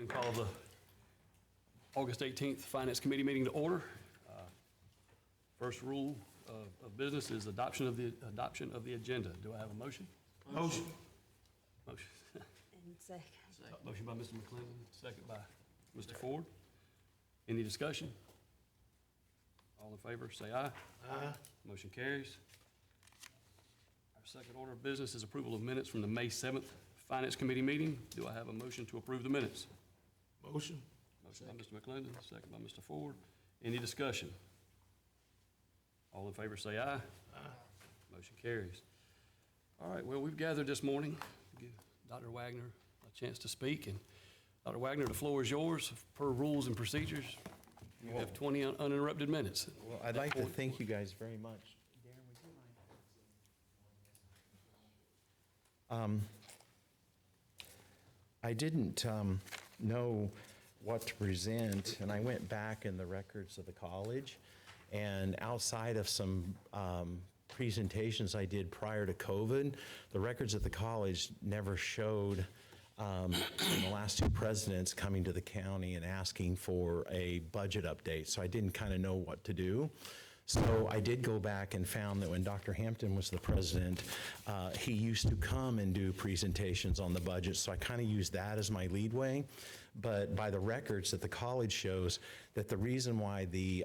and call the August 18th Finance Committee meeting to order. First rule of business is adoption of the agenda. Do I have a motion? Motion. Motion. And second. Motion by Mr. McClendon, second by Mr. Ford. Any discussion? All in favor, say aye. Aye. Motion carries. Our second order of business is approval of minutes from the May 7th Finance Committee meeting. Do I have a motion to approve the minutes? Motion. Motion by Mr. McClendon, second by Mr. Ford. Any discussion? All in favor say aye. Aye. Motion carries. All right, well, we've gathered this morning to give Dr. Wagner a chance to speak. And Dr. Wagner, the floor is yours. Per rules and procedures, you have 20 uninterrupted minutes. Well, I'd like to thank you guys very much. Darren, would you mind? I didn't know what to present, and I went back in the records of the college, and outside of some presentations I did prior to COVID, the records of the college never showed in the last two presidents coming to the county and asking for a budget update, so I didn't kind of know what to do. So I did go back and found that when Dr. Hampton was the president, he used to come and do presentations on the budget, so I kind of used that as my leadway. But by the records that the college shows, that the reason why the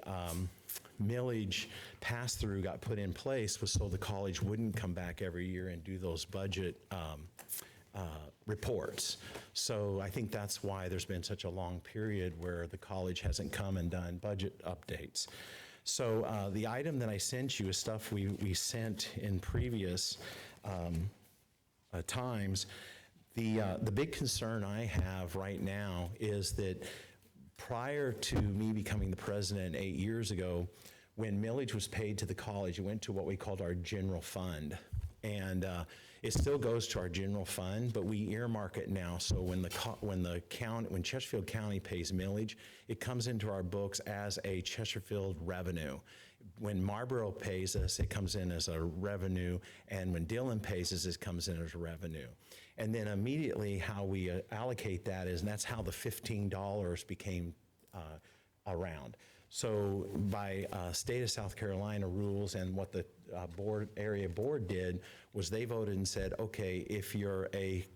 millage pass-through got put in place was so the college wouldn't come back every year and do those budget reports. So I think that's why there's been such a long period where the college hasn't come and done budget updates. So the item that I sent you is stuff we sent in previous times. The big concern I have right now is that prior to me becoming the president 8 years ago, when millage was paid to the college, it went to what we called our general fund. And it still goes to our general fund, but we earmark it now. So when Chesterfield County pays millage, it comes into our books as a Chesterfield revenue. When Marlboro pays us, it comes in as a revenue, and when Dillon pays us, it comes in as a revenue. And then immediately how we allocate that is, and that's how the $15 became around. So by state of South Carolina rules, and what the area board did was they voted and said, okay, if you're a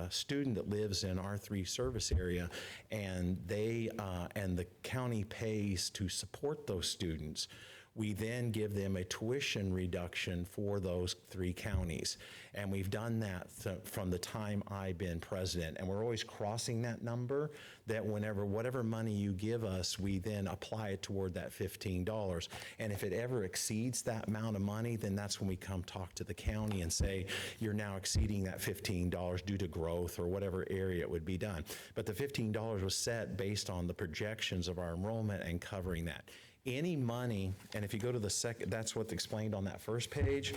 student that lives in R3 service area and and the county pays to support those students, we then give them a tuition reduction for those 3 counties. And we've done that from the time I've been president. And we're always crossing that number, that whatever money you give us, we then apply it toward that $15. And if it ever exceeds that amount of money, then that's when we come talk to the county and say, you're now exceeding that $15 due to growth or whatever area it would be done. But the $15 was set based on the projections of our enrollment and covering that. Any money, and if you go to the second, that's what's explained on that first page.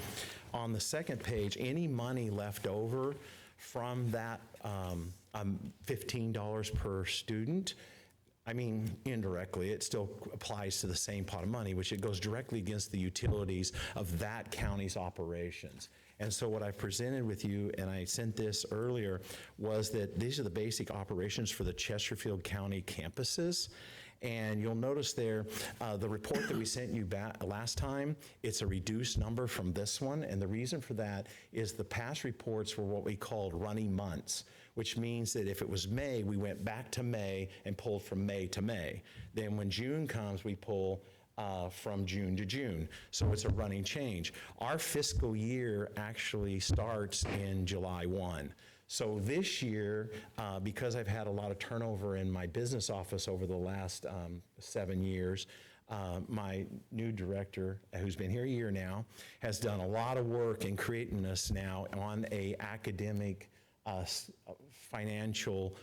On the second page, any money left over from that $15 per student, I mean, indirectly, it still applies to the same pot of money, which it goes directly against the utilities of that county's operations. And so what I presented with you, and I sent this earlier, was that these are the basic operations for the Chesterfield County campuses. And you'll notice there, the report that we sent you back last time, it's a reduced number from this one. And the reason for that is the past reports were what we called running months, which means that if it was May, we went back to May and pulled from May to May. Then when June comes, we pull from June to June. So it's a running change. Our fiscal year actually starts in July 1. So this year, because I've had a lot of turnover in my business office over the last 7 years, my new director, who's been here a year now, has done a lot of work in creating us now on a academic financial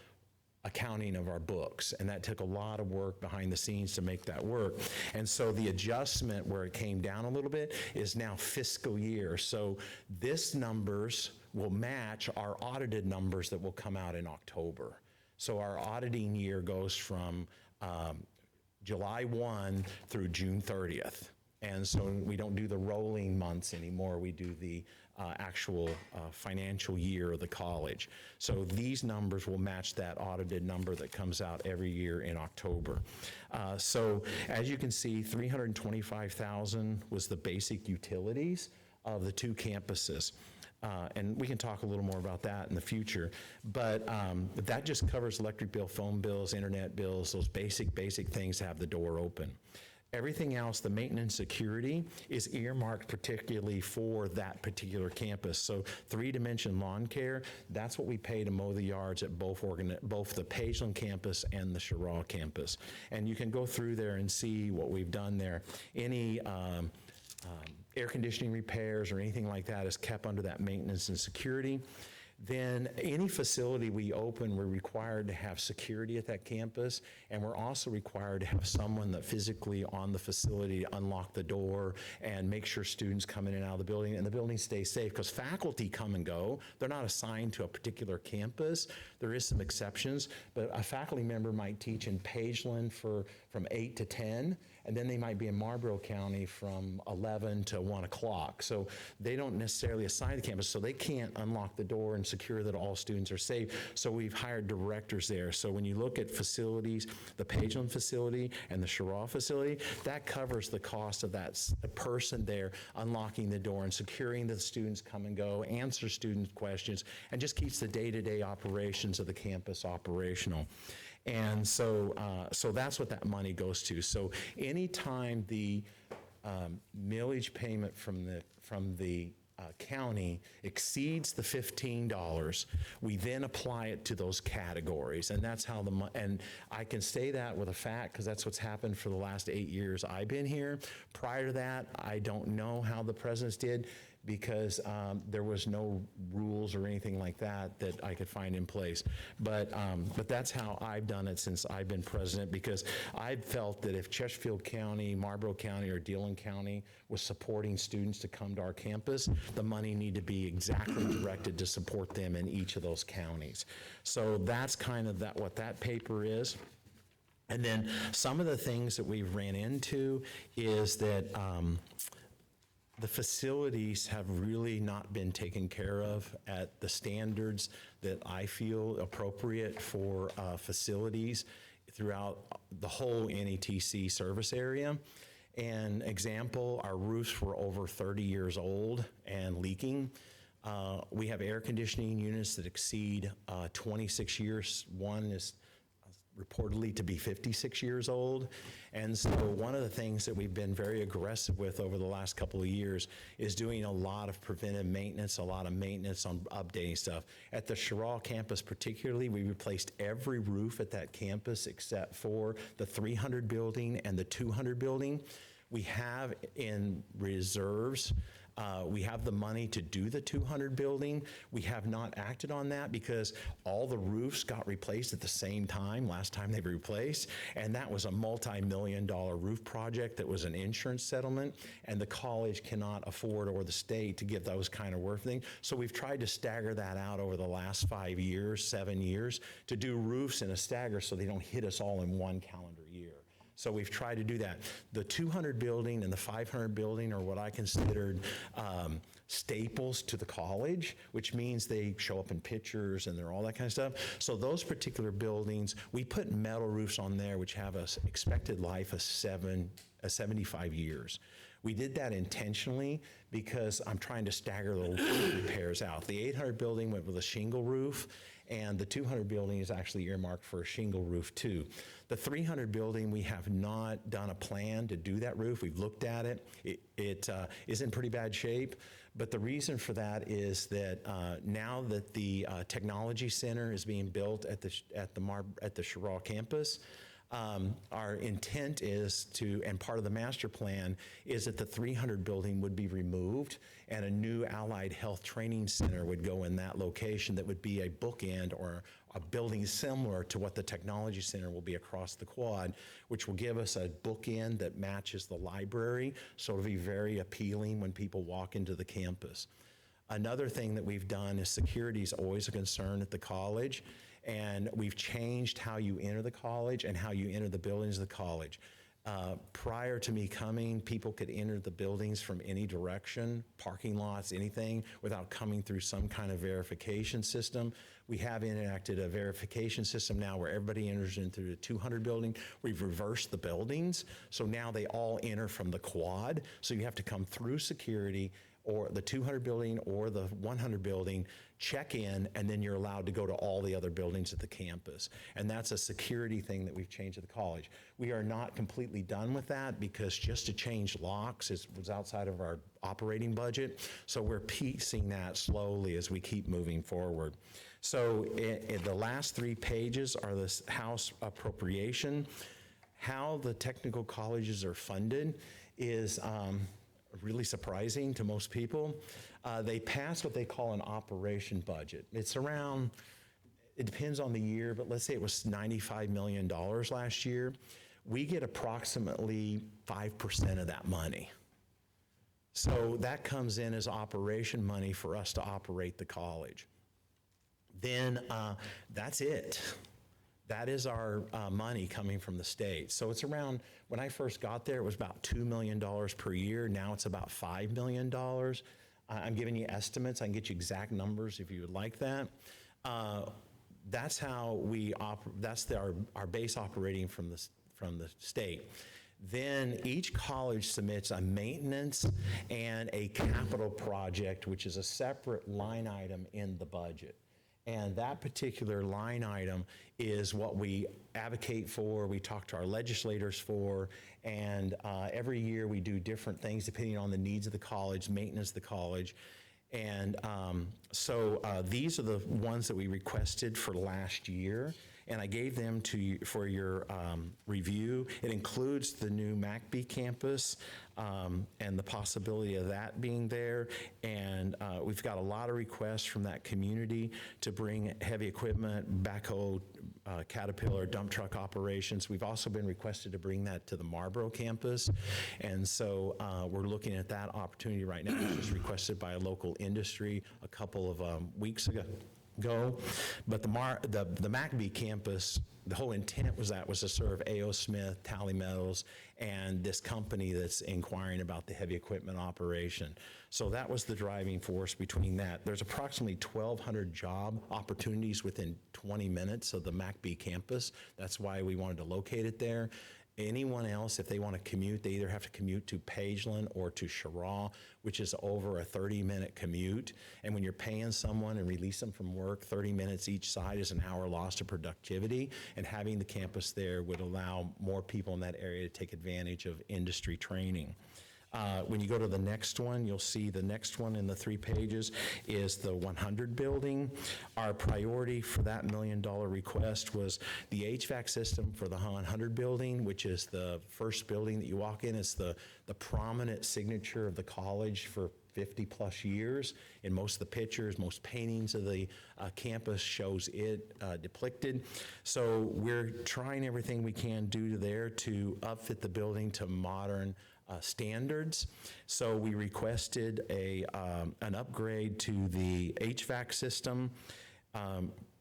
accounting of our books, and that took a lot of work behind the scenes to make that work. And so the adjustment where it came down a little bit is now fiscal year. So this numbers will match our audited numbers that will come out in October. So our auditing year goes from July 1 through June 30th. And so we don't do the rolling months anymore. We do the actual financial year of the college. So these numbers will match that audited number that comes out every year in October. So as you can see, $325,000 was the basic utilities of the two campuses. And we can talk a little more about that in the future. But that just covers electric bill, phone bills, internet bills, those basic things to have the door open. Everything else, the maintenance security, is earmarked particularly for that particular campus. So 3Dimension Lawn Care, that's what we pay to mow the yards at both the Pageland campus and the Cheraw campus. And you can go through there and see what we've done there. Any air conditioning repairs or anything like that is kept under that maintenance and security. Then any facility we open, we're required to have security at that campus, and we're also required to have someone that physically on the facility unlock the door and make sure students come in and out of the building, and the building stays safe, because faculty come and go. They're not assigned to a particular campus. There is some exceptions, but a faculty member might teach in Pageland from 8 to 10, and then they might be in Marlboro County from 11 to 1 o'clock. So they don't necessarily assign the campus, so they can't unlock the door and secure that all students are safe. So we've hired directors there. So when you look at facilities, the Pageland facility and the Cheraw facility, that covers the cost of that person there unlocking the door and securing the students come and go, answer student questions, and just keeps the day-to-day operations of the campus operational. And so that's what that money goes to. So anytime the millage payment from the county exceeds the $15, we then apply it to those categories, and that's how and I can say that with a fact because that's what's happened for the last 8 years I've been here. Prior to that, I don't know how the presidents did, because there was no rules or anything like that that I could find in place. But that's how I've done it since I've been president, because I've felt that if Chesterfield County, Marlboro County, or Dillon County was supporting students to come to our campus, the money need to be exactly directed to support them in each of those counties. So that's kind of what that paper is. And then some of the things that we've ran into is that the facilities have really not been taken care of at the standards that I feel appropriate for facilities throughout the whole NETC service area. An example, our roofs were over 30 years old and leaking. We have air conditioning units that exceed 26 years. One is reportedly to be 56 years old. And so one of the things that we've been very aggressive with over the last couple of years is doing a lot of preventive maintenance, a lot of maintenance on updating stuff. At the Cheraw campus particularly, we replaced every roof at that campus except for the 300 building and the 200 building. We have in reserves, we have the money to do the 200 building. We have not acted on that because all the roofs got replaced at the same time, last time they were replaced, and that was a multi-million-dollar roof project that was an insurance settlement, and the college cannot afford, or the state, to give those kind of work things. So we've tried to stagger that out over the last 5 years, 7 years, to do roofs in a stagger so they don't hit us all in one calendar year. So we've tried to do that. The 200 building and the 500 building are what I considered staples to the college, which means they show up in pictures and they're all that kind of stuff. So those particular buildings, we put metal roofs on there which have an expected life of 75 years. We did that intentionally because I'm trying to stagger the roof repairs out. The 800 building went with a shingle roof, and the 200 building is actually earmarked for a shingle roof too. The 300 building, we have not done a plan to do that roof. We've looked at it. It is in pretty bad shape, but the reason for that is that now that the technology center is being built at the Cheraw campus, our intent is to, and part of the master plan, is that the 300 building would be removed and a new allied health training center would go in that location that would be a bookend or a building similar to what the technology center will be across the quad, which will give us a bookend that matches the library, so it'll be very appealing when people walk into the campus. Another thing that we've done is security is always a concern at the college, and we've changed how you enter the college and how you enter the buildings of the college. Prior to me coming, people could enter the buildings from any direction, parking lots, anything, without coming through some kind of verification system. We have enacted a verification system now where everybody enters in through the 200 building. We've reversed the buildings, so now they all enter from the quad. So you have to come through security or the 200 building or the 100 building, check in, and then you're allowed to go to all the other buildings at the campus. And that's a security thing that we've changed at the college. We are not completely done with that because just to change locks was outside of our operating budget. So we're piecing that slowly as we keep moving forward. So the last 3 pages are this House appropriation. How the technical colleges are funded is really surprising to most people. They pass what they call an operation budget. It's around, it depends on the year, but let's say it was $95 million last year. We get approximately 5% of that money. So that comes in as operation money for us to operate the college. Then that's it. That is our money coming from the state. So it's around, when I first got there, it was about $2 million per year. Now it's about $5 million. I'm giving you estimates. I can get you exact numbers if you would like that. That's how that's our base operating from the state. Then each college submits a maintenance and a capital project, which is a separate line item in the budget. And that particular line item is what we advocate for, we talk to our legislators for, and every year we do different things depending on the needs of the college, maintenance of the college. And so these are the ones that we requested for last year, and I gave them to you for your review. It includes the new MACB campus and the possibility of that being there. And we've got a lot of requests from that community to bring heavy equipment, backhoe, Caterpillar, dump truck operations. We've also been requested to bring that to the Marlboro campus. And so we're looking at that opportunity right now. It was requested by a local industry a couple of weeks ago. But the MACB campus, the whole intent was to serve A.O. Smith, Tally Metals, and this company that's inquiring about the heavy equipment operation. So that was the driving force between that. There's approximately 1,200 job opportunities within 20 minutes of the MACB campus. That's why we wanted to locate it there. Anyone else, if they want to commute, they either have to commute to Pageland or to Cheraw, which is over a 30-minute commute. And when you're paying someone and release them from work, 30 minutes each side is an hour lost of productivity. And having the campus there would allow more people in that area to take advantage of industry training. When you go to the next one, you'll see the next one in the 3 pages is the 100 building. Our priority for that $1 million request was the HVAC system for the 100 building, which is the first building that you walk in. It's the prominent signature of the college for 50 plus years. In most of the pictures, most paintings of the campus shows it depicted. So we're trying everything we can do there to upfit the building to modern standards. So we requested an upgrade to the HVAC system.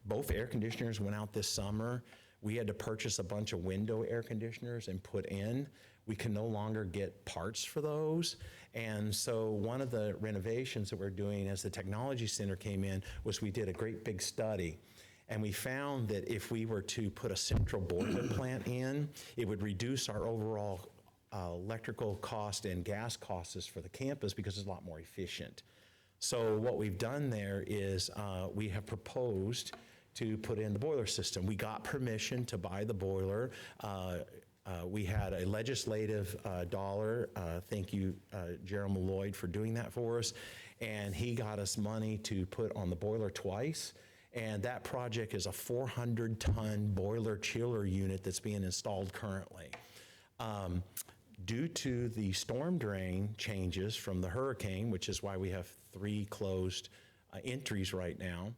Both air conditioners went out this summer. We had to purchase a bunch of window air conditioners and put in. We can no longer get parts for those. And so one of the renovations that we're doing as the technology center came in was we did a great big study. And we found that if we were to put a central boiler plant in, it would reduce our overall electrical cost and gas costs for the campus because it's a lot more efficient. So what we've done there is we have proposed to put in the boiler system. We got permission to buy the boiler. We had a legislative dollar. Thank you, Gerald Malloy, for doing that for us. And he got us money to put on the boiler twice. And that project is a 400-ton boiler chiller unit that's being installed currently. Due to the storm drain changes from the hurricane, which is why we have 3 closed entries right now,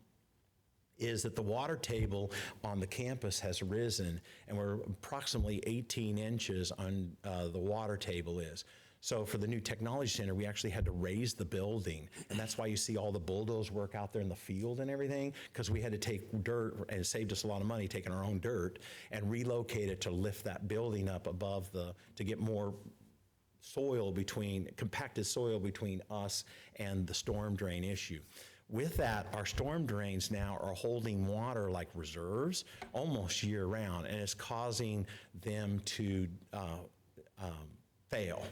is that the water table on the campus has risen, and we're approximately 18 inches on the water table is. So for the new technology center, we actually had to raise the building. And that's why you see all the bulldoze work out there in the field and everything, because we had to take dirt, and it saved us a lot of money taking our own dirt and relocate it to lift that building up above to get more compacted soil between us and the storm drain issue. With that, our storm drains now are holding water like reserves almost year round, and it's causing them to fail.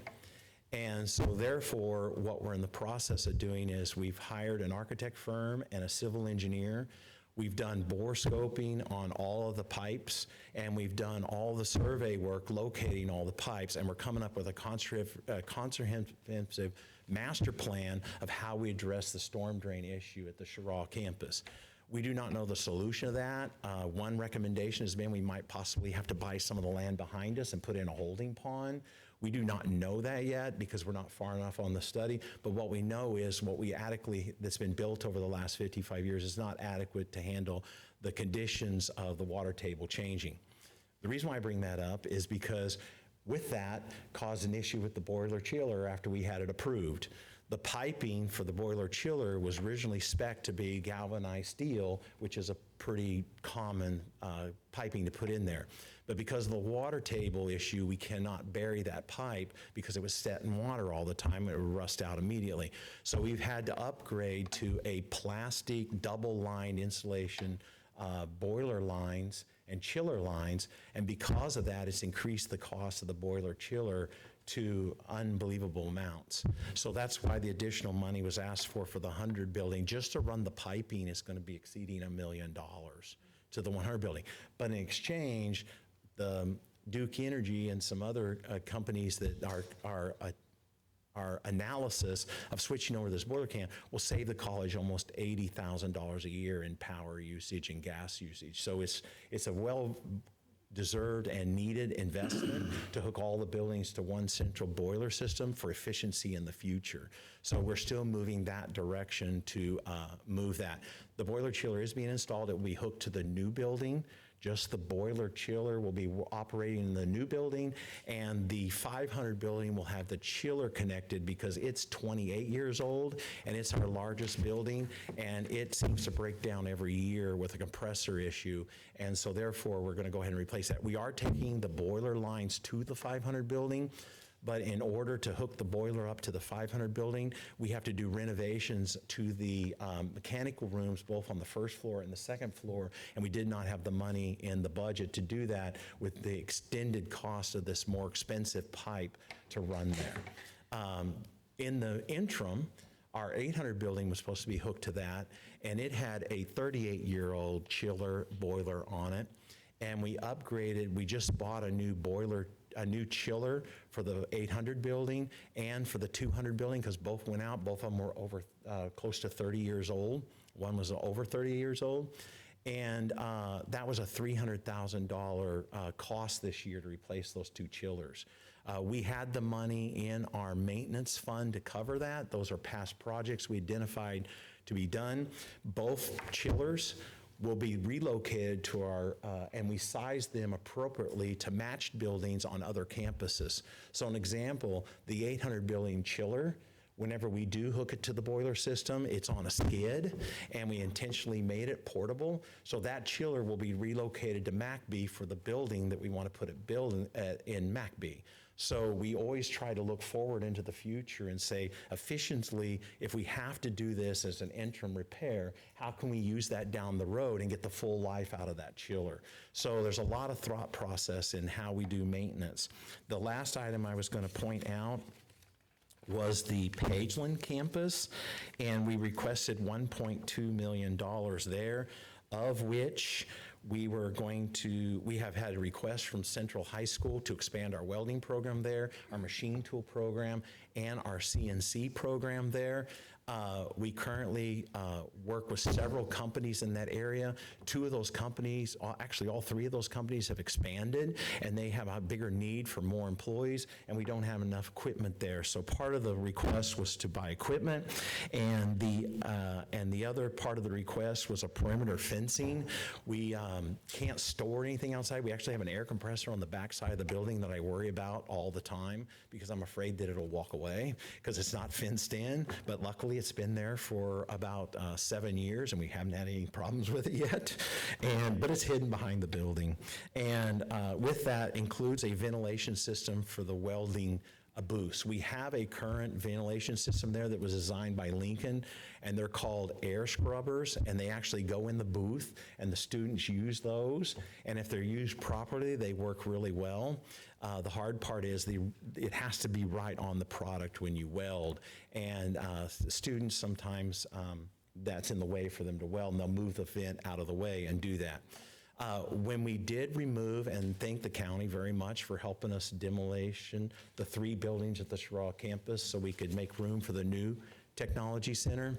And so therefore, what we're in the process of doing is we've hired an architect firm and a civil engineer. We've done bore scoping on all of the pipes, and we've done all the survey work locating all the pipes, and we're coming up with a comprehensive master plan of how we address the storm drain issue at the Sherrall campus. We do not know the solution to that. One recommendation has been we might possibly have to buy some of the land behind us and put in a holding pond. We do not know that yet because we're not far enough on the study, but what we know is that's been built over the last 55 years is not adequate to handle the conditions of the water table changing. The reason why I bring that up is because with that caused an issue with the boiler chiller after we had it approved. The piping for the boiler chiller was originally spec'd to be galvanized steel, which is a pretty common piping to put in there. But because of the water table issue, we cannot bury that pipe because it was set in water all the time. It would rust out immediately. So we've had to upgrade to a plastic double-lined insulation boiler lines and chiller lines, and because of that, it's increased the cost of the boiler chiller to unbelievable amounts. So that's why the additional money was asked for the 100 building. Just to run the piping is going to be exceeding $1 million to the 100 building. But in exchange, the Duke Energy and some other companies that our analysis of switching over this boiler can will save the college almost $80,000 a year in power usage and gas usage. So it's a well-deserved and needed investment to hook all the buildings to one central boiler system for efficiency in the future. So we're still moving that direction to move that. The boiler chiller is being installed. It will be hooked to the new building. Just the boiler chiller will be operating in the new building, and the 500 building will have the chiller connected because it's 28 years old, and it's our largest building, and it seems to break down every year with a compressor issue, and so therefore we're going to go ahead and replace that. We are taking the boiler lines to the 500 building, but in order to hook the boiler up to the 500 building, we have to do renovations to the mechanical rooms, both on the first floor and the second floor, and we did not have the money in the budget to do that with the extended cost of this more expensive pipe to run there. In the interim, our 800 building was supposed to be hooked to that, and it had a 38-year-old chiller boiler on it, and we just bought a new chiller for the 800 building and for the 200 building because both went out. Both of them were over close to 30 years old. One was over 30 years old. And that was a $300,000 cost this year to replace those two chillers. We had the money in our maintenance fund to cover that. Those are past projects we identified to be done. Both chillers will be relocated to and we sized them appropriately to matched buildings on other campuses. So an example, the 800 building chiller, whenever we do hook it to the boiler system, it's on a skid, and we intentionally made it portable. So that chiller will be relocated to MACB for the building that we want to put it in MACB. So we always try to look forward into the future and say, efficiently, if we have to do this as an interim repair, how can we use that down the road and get the full life out of that chiller? So there's a lot of thought process in how we do maintenance. The last item I was going to point out was the Pageland campus, and we requested $1.2 million there, of which we have had a request from Central High School to expand our welding program there, our machine tool program, and our CNC program there. We currently work with several companies in that area. Two of those companies, actually all three of those companies have expanded, and they have a bigger need for more employees, and we don't have enough equipment there. So part of the request was to buy equipment, and the other part of the request was a perimeter fencing. We can't store anything outside. We actually have an air compressor on the back side of the building that I worry about all the time because I'm afraid that it'll walk away because it's not fenced in, but luckily it's been there for about 7 years and we haven't had any problems with it yet. But it's hidden behind the building. And with that includes a ventilation system for the welding booths. We have a current ventilation system there that was designed by Lincoln, and they're called air scrubbers, and they actually go in the booth, and the students use those, and if they're used properly, they work really well. The hard part is it has to be right on the product when you weld, and students sometimes, that's in the way for them to weld, and they'll move the vent out of the way and do that. When we did remove, and thank the county very much for helping us demolition the 3 buildings at the Cheraw campus so we could make room for the new technology center,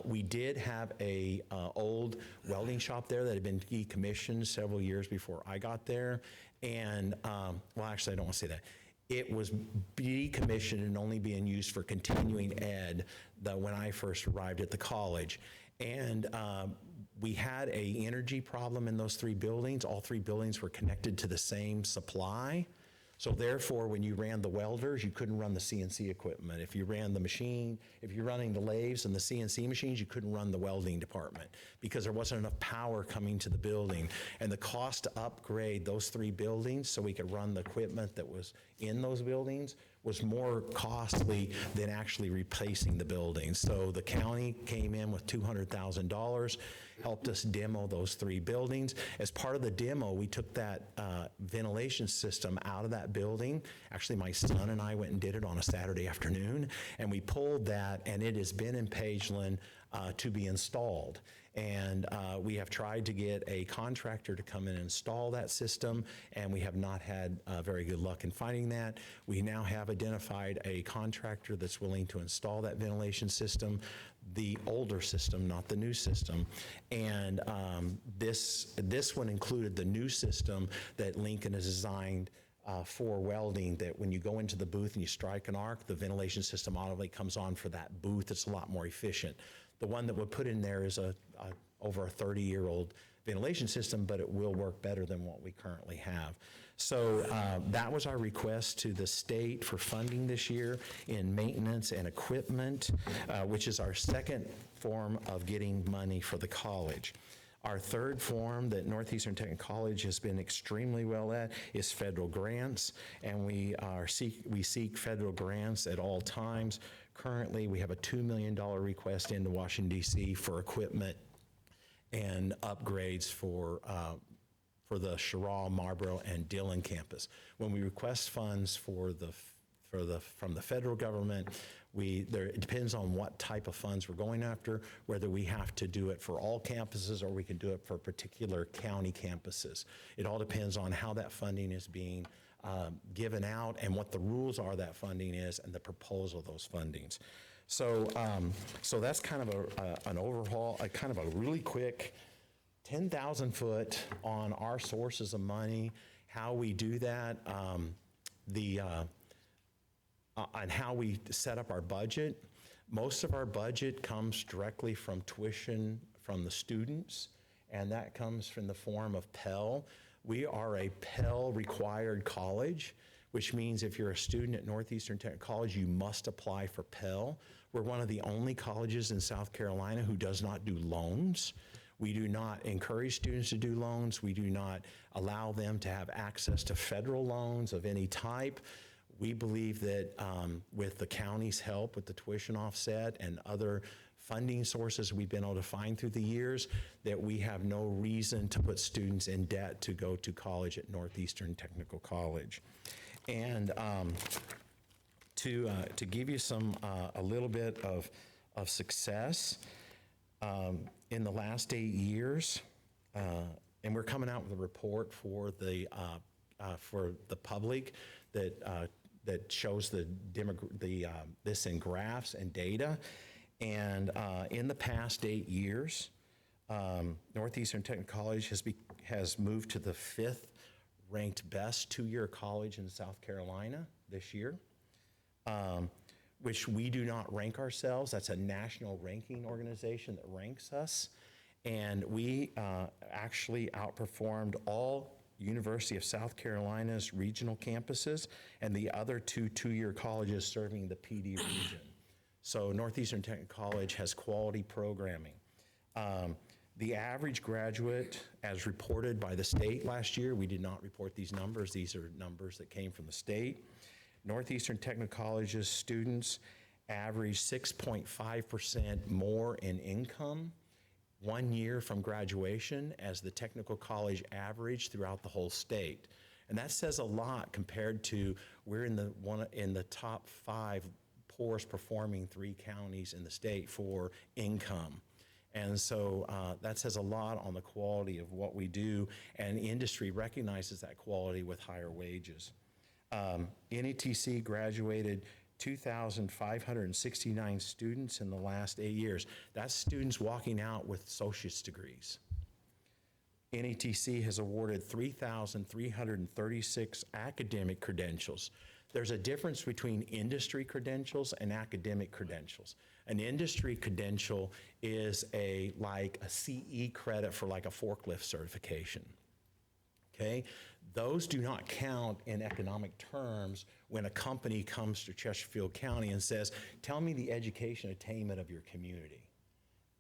we did have a old welding shop there that had been decommissioned several years before I got there. And, well, actually, I don't want to say that. It was decommissioned and only being used for continuing ed when I first arrived at the college. And we had an energy problem in those 3 buildings. All 3 buildings were connected to the same supply. So therefore, when you ran the welders, you couldn't run the CNC equipment. If you ran the machine, if you're running the lathes and the CNC machines, you couldn't run the welding department because there wasn't enough power coming to the building. And the cost to upgrade those 3 buildings so we could run the equipment that was in those buildings was more costly than actually replacing the buildings. So the county came in with $200,000, helped us demo those 3 buildings. As part of the demo, we took that ventilation system out of that building. Actually, my son and I went and did it on a Saturday afternoon, and we pulled that, and it has been in Pageland to be installed. And we have tried to get a contractor to come in and install that system, and we have not had very good luck in finding that. We now have identified a contractor that's willing to install that ventilation system, the older system, not the new system. And this one included the new system that Lincoln has designed for welding, that when you go into the booth and you strike an arc, the ventilation system automatically comes on for that booth. It's a lot more efficient. The one that we put in there is over a 30-year-old ventilation system, but it will work better than what we currently have. So that was our request to the state for funding this year in maintenance and equipment, which is our second form of getting money for the college. Our third form that Northeastern Technical College has been extremely well at is federal grants, and we seek federal grants at all times. Currently, we have a $2 million request into Washington, D.C. for equipment and upgrades for the Cheraw, Marlboro, and Dillon campus. When we request funds from the federal government, it depends on what type of funds we're going after, whether we have to do it for all campuses or we can do it for particular county campuses. It all depends on how that funding is being given out and what the rules are that funding is and the proposal of those fundings. So that's kind of an overhaul, kind of a really quick 10,000 foot on our sources of money, how we do that, and how we set up our budget. Most of our budget comes directly from tuition from the students, and that comes from the form of Pell. We are a Pell required college, which means if you're a student at Northeastern Technical College, you must apply for Pell. We're one of the only colleges in South Carolina who does not do loans. We do not encourage students to do loans. We do not allow them to have access to federal loans of any type. We believe that with the county's help with the tuition offset and other funding sources we've been able to find through the years, that we have no reason to put students in debt to go to college at Northeastern Technical College. And to give you a little bit of success, in the last 8 years, and we're coming out with a report for the public that shows this in graphs and data. And in the past 8 years, Northeastern Technical College has moved to the 5th ranked best two-year college in South Carolina this year, which we do not rank ourselves. That's a national ranking organization that ranks us. And we actually outperformed all University of South Carolina's regional campuses and the other two-year colleges serving the PD region. So Northeastern Technical College has quality programming. The average graduate, as reported by the state last year, we did not report these numbers. These are numbers that came from the state. Northeastern Technical College's students average 6.5% more in income 1 year from graduation as the technical college average throughout the whole state. And that says a lot compared to we're in the top 5 poorest performing 3 counties in the state for income. And so that says a lot on the quality of what we do, and industry recognizes that quality with higher wages. NETC graduated 2,569 students in the last 8 years. That's students walking out with associate's degrees. NETC has awarded 3,336 academic credentials. There's a difference between industry credentials and academic credentials. An industry credential is like a CE credit for like a forklift certification, okay? Those do not count in economic terms when a company comes to Chesterfield County and says, tell me the education attainment of your community.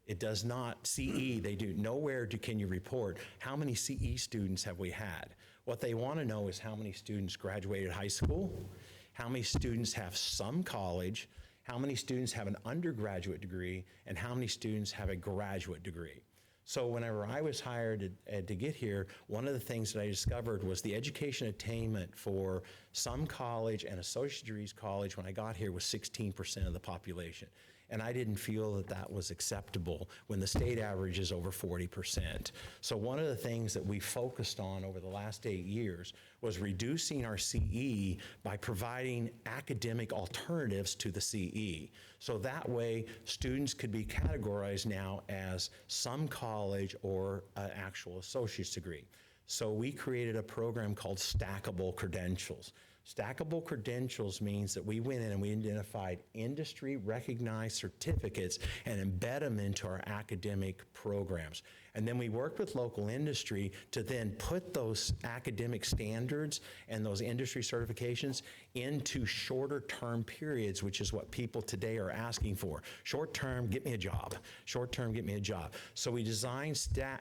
It does not, CE, they do, nowhere can you report how many CE students have we had. What they want to know is how many students graduated high school, how many students have some college, how many students have an undergraduate degree, and how many students have a graduate degree. So whenever I was hired to get here, one of the things that I discovered was the education attainment for some college and associate degrees college when I got here was 16% of the population. And I didn't feel that that was acceptable when the state average is over 40%. So one of the things that we focused on over the last 8 years was reducing our CE by providing academic alternatives to the CE. So that way, students could be categorized now as some college or an actual associate's degree. So we created a program called Stackable Credentials. Stackable credentials means that we went in and we identified industry recognized certificates and embed them into our academic programs. And then we worked with local industry to then put those academic standards and those industry certifications into shorter term periods, which is what people today are asking for. Short term, get me a job. Short term, get me a job. So we designed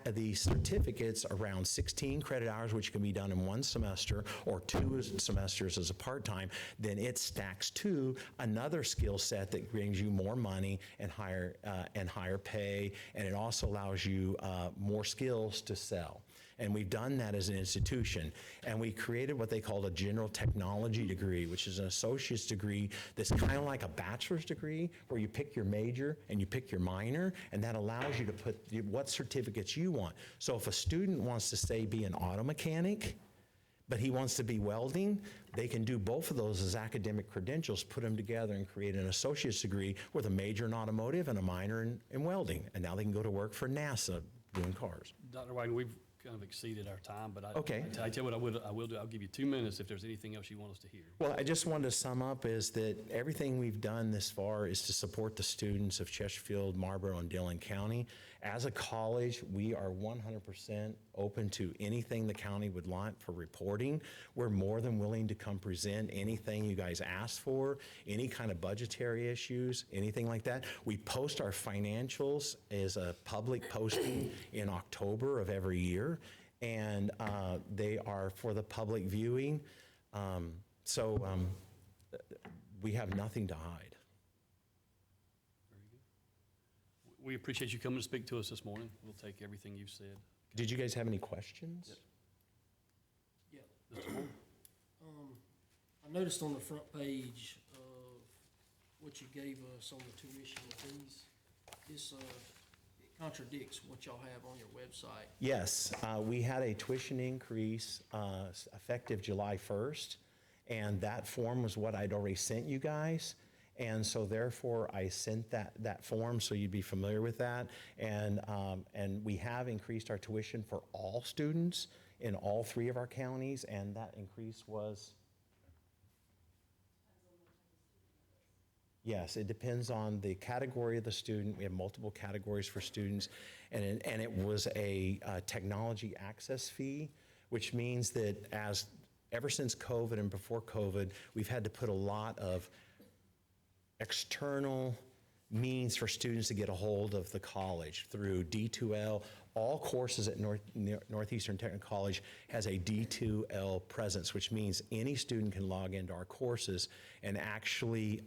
the certificates around 16 credit hours, which can be done in 1 semester or 2 semesters as a part-time. Then it stacks to another skill set that brings you more money and higher pay, and it also allows you more skills to sell. And we've done that as an institution. And we created what they called a general technology degree, which is an associate's degree that's kind of like a bachelor's degree, where you pick your major and you pick your minor, and that allows you to put what certificates you want. So if a student wants to, say, be an auto mechanic, but he wants to be welding, they can do both of those as academic credentials, put them together and create an associate's degree with a major in automotive and a minor in welding. And now they can go to work for NASA doing cars. Dr. Wagner, we've kind of exceeded our time, but Okay. I tell you what I will do. I'll give you 2 minutes if there's anything else you want us to hear. Well, I just wanted to sum up is that everything we've done this far is to support the students of Chesterfield, Marlboro, and Dillon County. As a college, we are 100% open to anything the county would want for reporting. We're more than willing to come present anything you guys ask for, any kind of budgetary issues, anything like that. We post our financials as a public posting in October of every year, and they are for the public viewing. We have nothing to hide. We appreciate you coming to speak to us this morning. We'll take everything you've said. Did you guys have any questions? Yeah. Mr. Moore? I noticed on the front page of what you gave us on the tuition fees, this, it contradicts what y'all have on your website. Yes, we had a tuition increase effective July 1st, and that form was what I'd already sent you guys. And so therefore, I sent that form, so you'd be familiar with that. And we have increased our tuition for all students in all 3 of our counties, and that increase was? Yes, it depends on the category of the student. We have multiple categories for students, and it was a technology access fee, which means that ever since COVID and before COVID, we've had to put a lot of external means for students to get a hold of the college through D2L. All courses at Northeastern Technical College has a D2L presence, which means any student can log into our courses and actually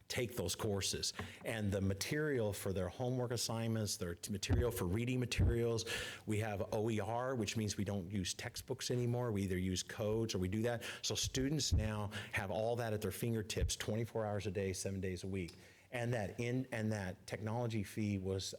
take those courses. And the material for their homework assignments, their material for reading materials, we have OER, which means we don't use textbooks anymore. We either use codes or we do that. So students now have all that at their fingertips 24 hours a day, 7 days a week. And that technology fee was,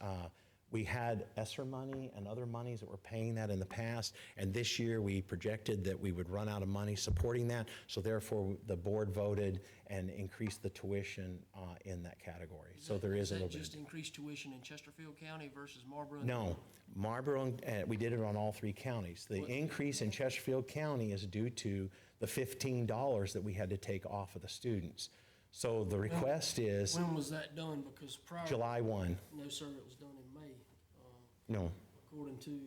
we had ESSER money and other monies that were paying that in the past, and this year we projected that we would run out of money supporting that, so therefore the board voted and increased the tuition in that category. So there is a little bit. Is that just increased tuition in Chesterfield County versus Marlboro? No, Marlboro, we did it on all 3 counties. The increase in Chesterfield County is due to the $15 that we had to take off of the students. So the request is When was that done? Because prior. July 1. No, sir, it was done in May. No. According to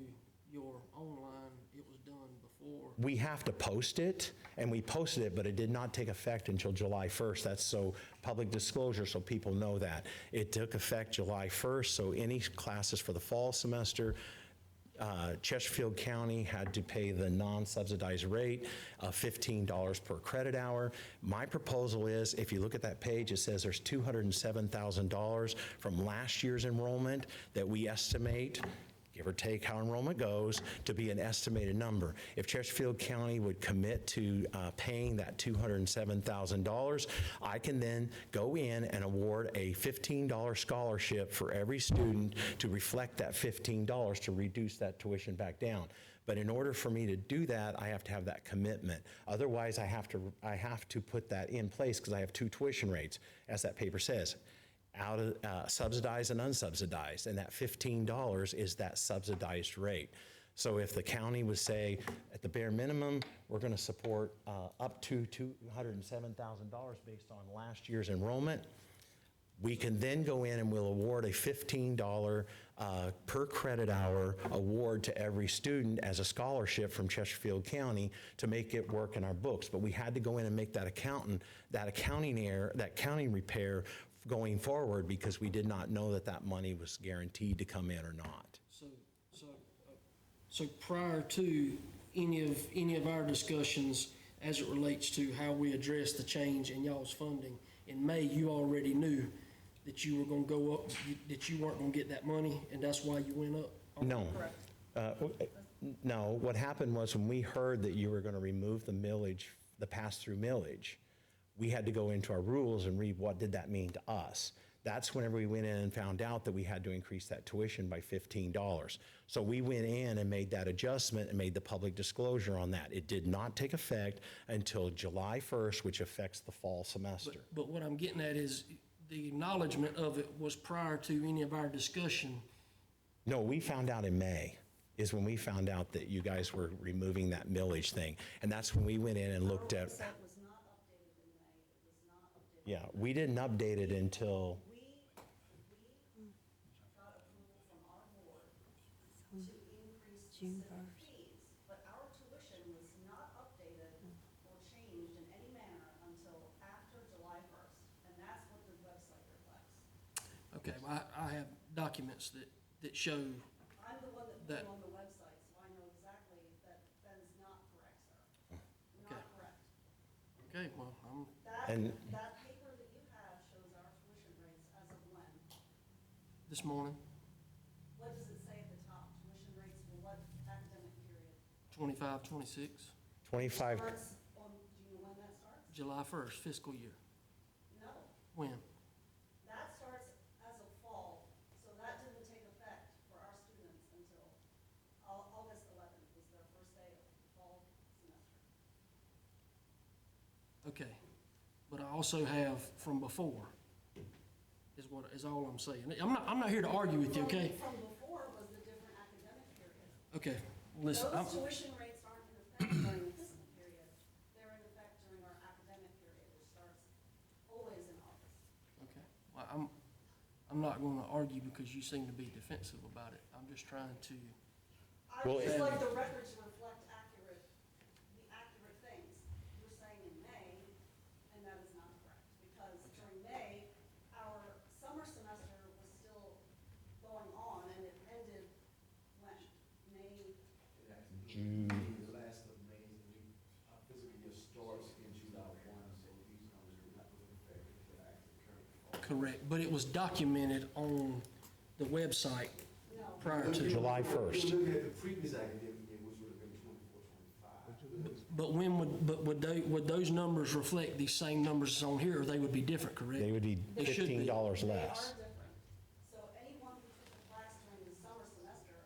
your online, it was done before. We have to post it, and we posted it, but it did not take effect until July 1st. That's so public disclosure, so people know that. It took effect July 1st, so any classes for the fall semester, Chesterfield County had to pay the non-subsidized rate of $15 per credit hour. My proposal is, if you look at that page, it says there's $207,000 from last year's enrollment that we estimate, give or take how enrollment goes, to be an estimated number. If Chesterfield County would commit to paying that $207,000, I can then go in and award a $15 scholarship for every student to reflect that $15 to reduce that tuition back down. But in order for me to do that, I have to have that commitment. Otherwise, I have to put that in place because I have 2 tuition rates, as that paper says. Out of subsidized and unsubsidized, and that $15 is that subsidized rate. So if the county would say, at the bare minimum, we're going to support up to $207,000 based on last year's enrollment, we can then go in and we'll award a $15 per credit hour award to every student as a scholarship from Chesterfield County to make it work in our books. But we had to go in and make that accounting error, that accounting repair going forward, because we did not know that money was guaranteed to come in or not. So prior to any of our discussions as it relates to how we address the change in y'all's funding, in May, you already knew that you were gonna go up, that you weren't gonna get that money, and that's why you went up? No. No, what happened was when we heard that you were gonna remove the millage, the pass-through millage, we had to go into our rules and read what did that mean to us. That's whenever we went in and found out that we had to increase that tuition by $15. So we went in and made that adjustment and made the public disclosure on that. It did not take effect until July 1st, which affects the fall semester. But what I'm getting at is the acknowledgement of it was prior to any of our discussion. No, we found out in May, is when we found out that you guys were removing that millage thing. And that's when we went in and looked at. Our website was not updated in May. It was not updated. Yeah, we didn't update it until, We got approval from our board to increase June specific 1st. fees, but our tuition was not updated or changed in any manner until after July 1st, and that's what the website reflects. Okay, well, I have documents that show, I'm the one that put That- them on the website, so I know exactly that is not correct, sir. Okay. Not correct. okay, well, And- That paper that you have shows our tuition rates as of when? this morning, What does it say at the top? Tuition rates for what academic period? 25, 26, 25, Starts on, do you know when that starts? July 1st, fiscal year. No, When? that starts as of fall, so that didn't take effect for our students until August 11th was their first day of fall semester. Okay. but I also have from before, is all I'm saying. I'm not here to argue with you, okay? From before was the different academic period. Okay, listen, Those tuition rates aren't in effect during the fiscal period. They're in effect during our academic period, which starts always in August. okay. Well, I'm not gonna argue because you seem to be defensive about it. I'm just trying to, I Well, would just and- like the record to reflect the accurate things. You're saying in May, and that is not correct, because during May, our summer semester was still going on, and it ended when? May, The last of May, our fiscal year starts in July 1, so these numbers will not go into effect until after the current fall. correct, but it was documented on the website no. prior to. July If 1st. you look at the previous academic year, which would have been 24, 25. But would those numbers reflect these same numbers that's on here, or they would be different, correct? They would be They should be. $15 They less. are different. So anyone who took the class during the summer semester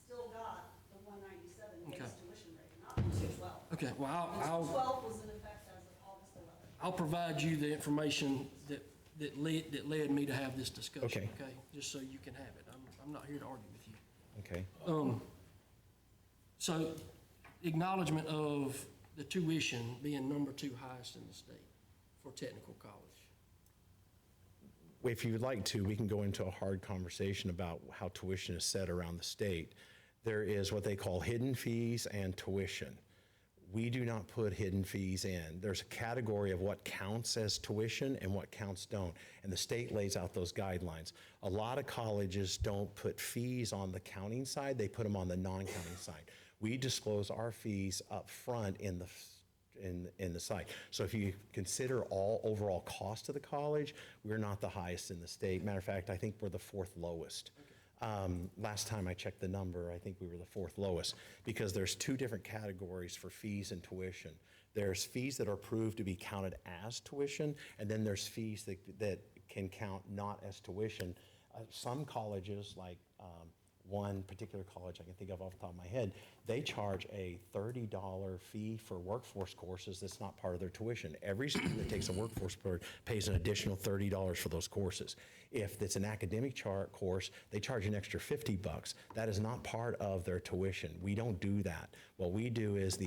still got the 197 base Okay. tuition rate, not the 212. Okay, well, The I'll 212 was in effect as of August 11th. I'll provide you the information that led me to have this discussion, Okay. okay? Just so you can have it. I'm not here to argue with you. Okay. So acknowledgement of the tuition being number 2 highest in the state for technical college. If you would like to, we can go into a hard conversation about how tuition is set around the state. There is what they call hidden fees and tuition. We do not put hidden fees in. There's a category of what counts as tuition and what counts don't, and the state lays out those guidelines. A lot of colleges don't put fees on the counting side, they put them on the non-counting side. We disclose our fees up front in the site. So if you consider all overall cost of the college, we're not the highest in the state. Matter of fact, I think we're the 4th lowest. Last time I checked the number, I think we were the 4th lowest, because there's 2 different categories for fees and tuition. There's fees that are approved to be counted as tuition, and then there's fees that can count not as tuition. Some colleges, like one particular college I can think of off the top of my head, they charge a $30 fee for workforce courses that's not part of their tuition. Every student that takes a workforce course pays an additional $30 for those courses. If it's an academic course, they charge an extra $50. That is not part of their tuition. We don't do that. What we do is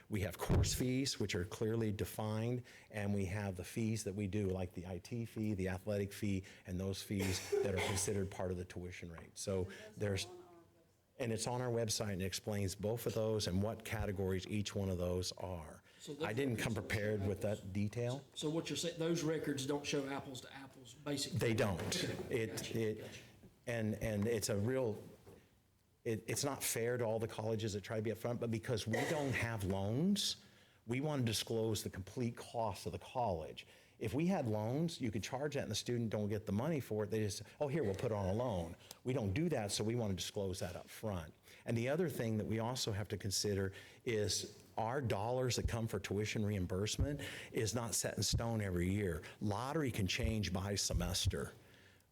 we have course fees, which are clearly defined, and we have the fees that we do, like the IT fee, the athletic fee, and those fees that are considered part of the tuition rate. So and it's on our website, and it explains both of those and what categories each one of those are. So I didn't come prepared with that detail. So what you're saying, those records don't show apples to apples, basically? They don't. And it's a real, it's not fair to all the colleges that try to be upfront, but because we don't have loans, we want to disclose the complete cost of the college. If we had loans, you could charge that and the student don't get the money for it. They just, oh, here, we'll put it on a loan. We don't do that, so we want to disclose that up front. And the other thing that we also have to consider is our dollars that come for tuition reimbursement is not set in stone every year. Lottery can change by semester.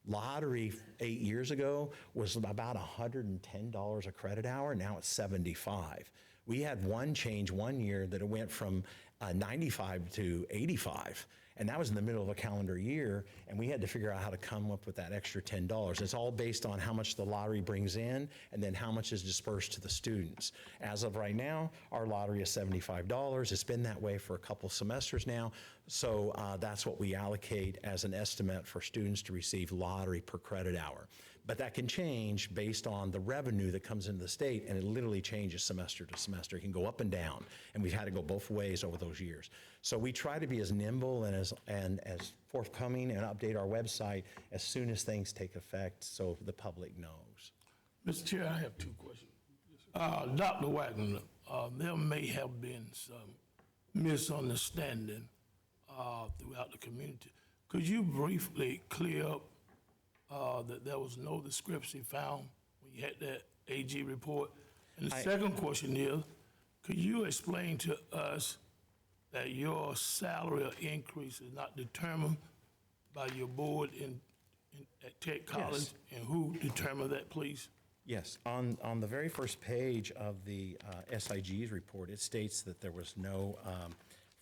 Lottery 8 years ago was about $110 a credit hour. Now it's $75. We had one change one year that it went from 95 to 85. And that was in the middle of a calendar year, and we had to figure out how to come up with that extra $10. It's all based on how much the lottery brings in and then how much is dispersed to the students. As of right now, our lottery is $75. It's been that way for a couple semesters now, so that's what we allocate as an estimate for students to receive lottery per credit hour. But that can change based on the revenue that comes into the state, and it literally changes semester to semester. It can go up and down, and we've had to go both ways over those years. So we try to be as nimble and as forthcoming and update our website as soon as things take effect so the public knows. Mr. Chair, I have 2 questions. Dr. Wagner, there may have been some misunderstanding throughout the community. Could you briefly clear up that there was no discrepancy found when you had that AG report? And the second question is, could you explain to us that your salary increase is not determined by your board at Tech College? And who determined that, please? Yes, on the very first page of the SIG's report, it states that there was no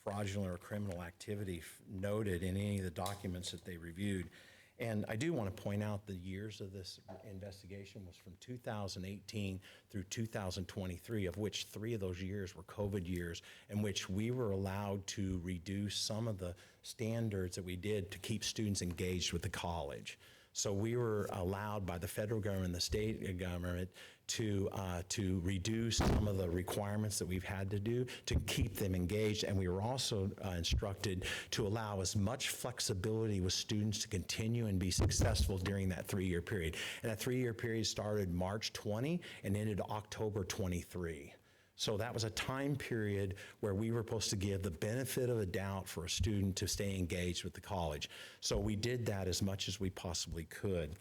fraudulent or criminal activity noted in any of the documents that they reviewed. And I do want to point out the years of this investigation was from 2018 through 2023, of which 3 of those years were COVID years, in which we were allowed to reduce some of the standards that we did to keep students engaged with the college. So we were allowed by the federal government and the state government to reduce some of the requirements that we've had to do to keep them engaged. And we were also instructed to allow as much flexibility with students to continue and be successful during that 3-year period. And that 3-year period started March 20 and ended October 23. So that was a time period where we were supposed to give the benefit of a doubt for a student to stay engaged with the college. So we did that as much as we possibly could.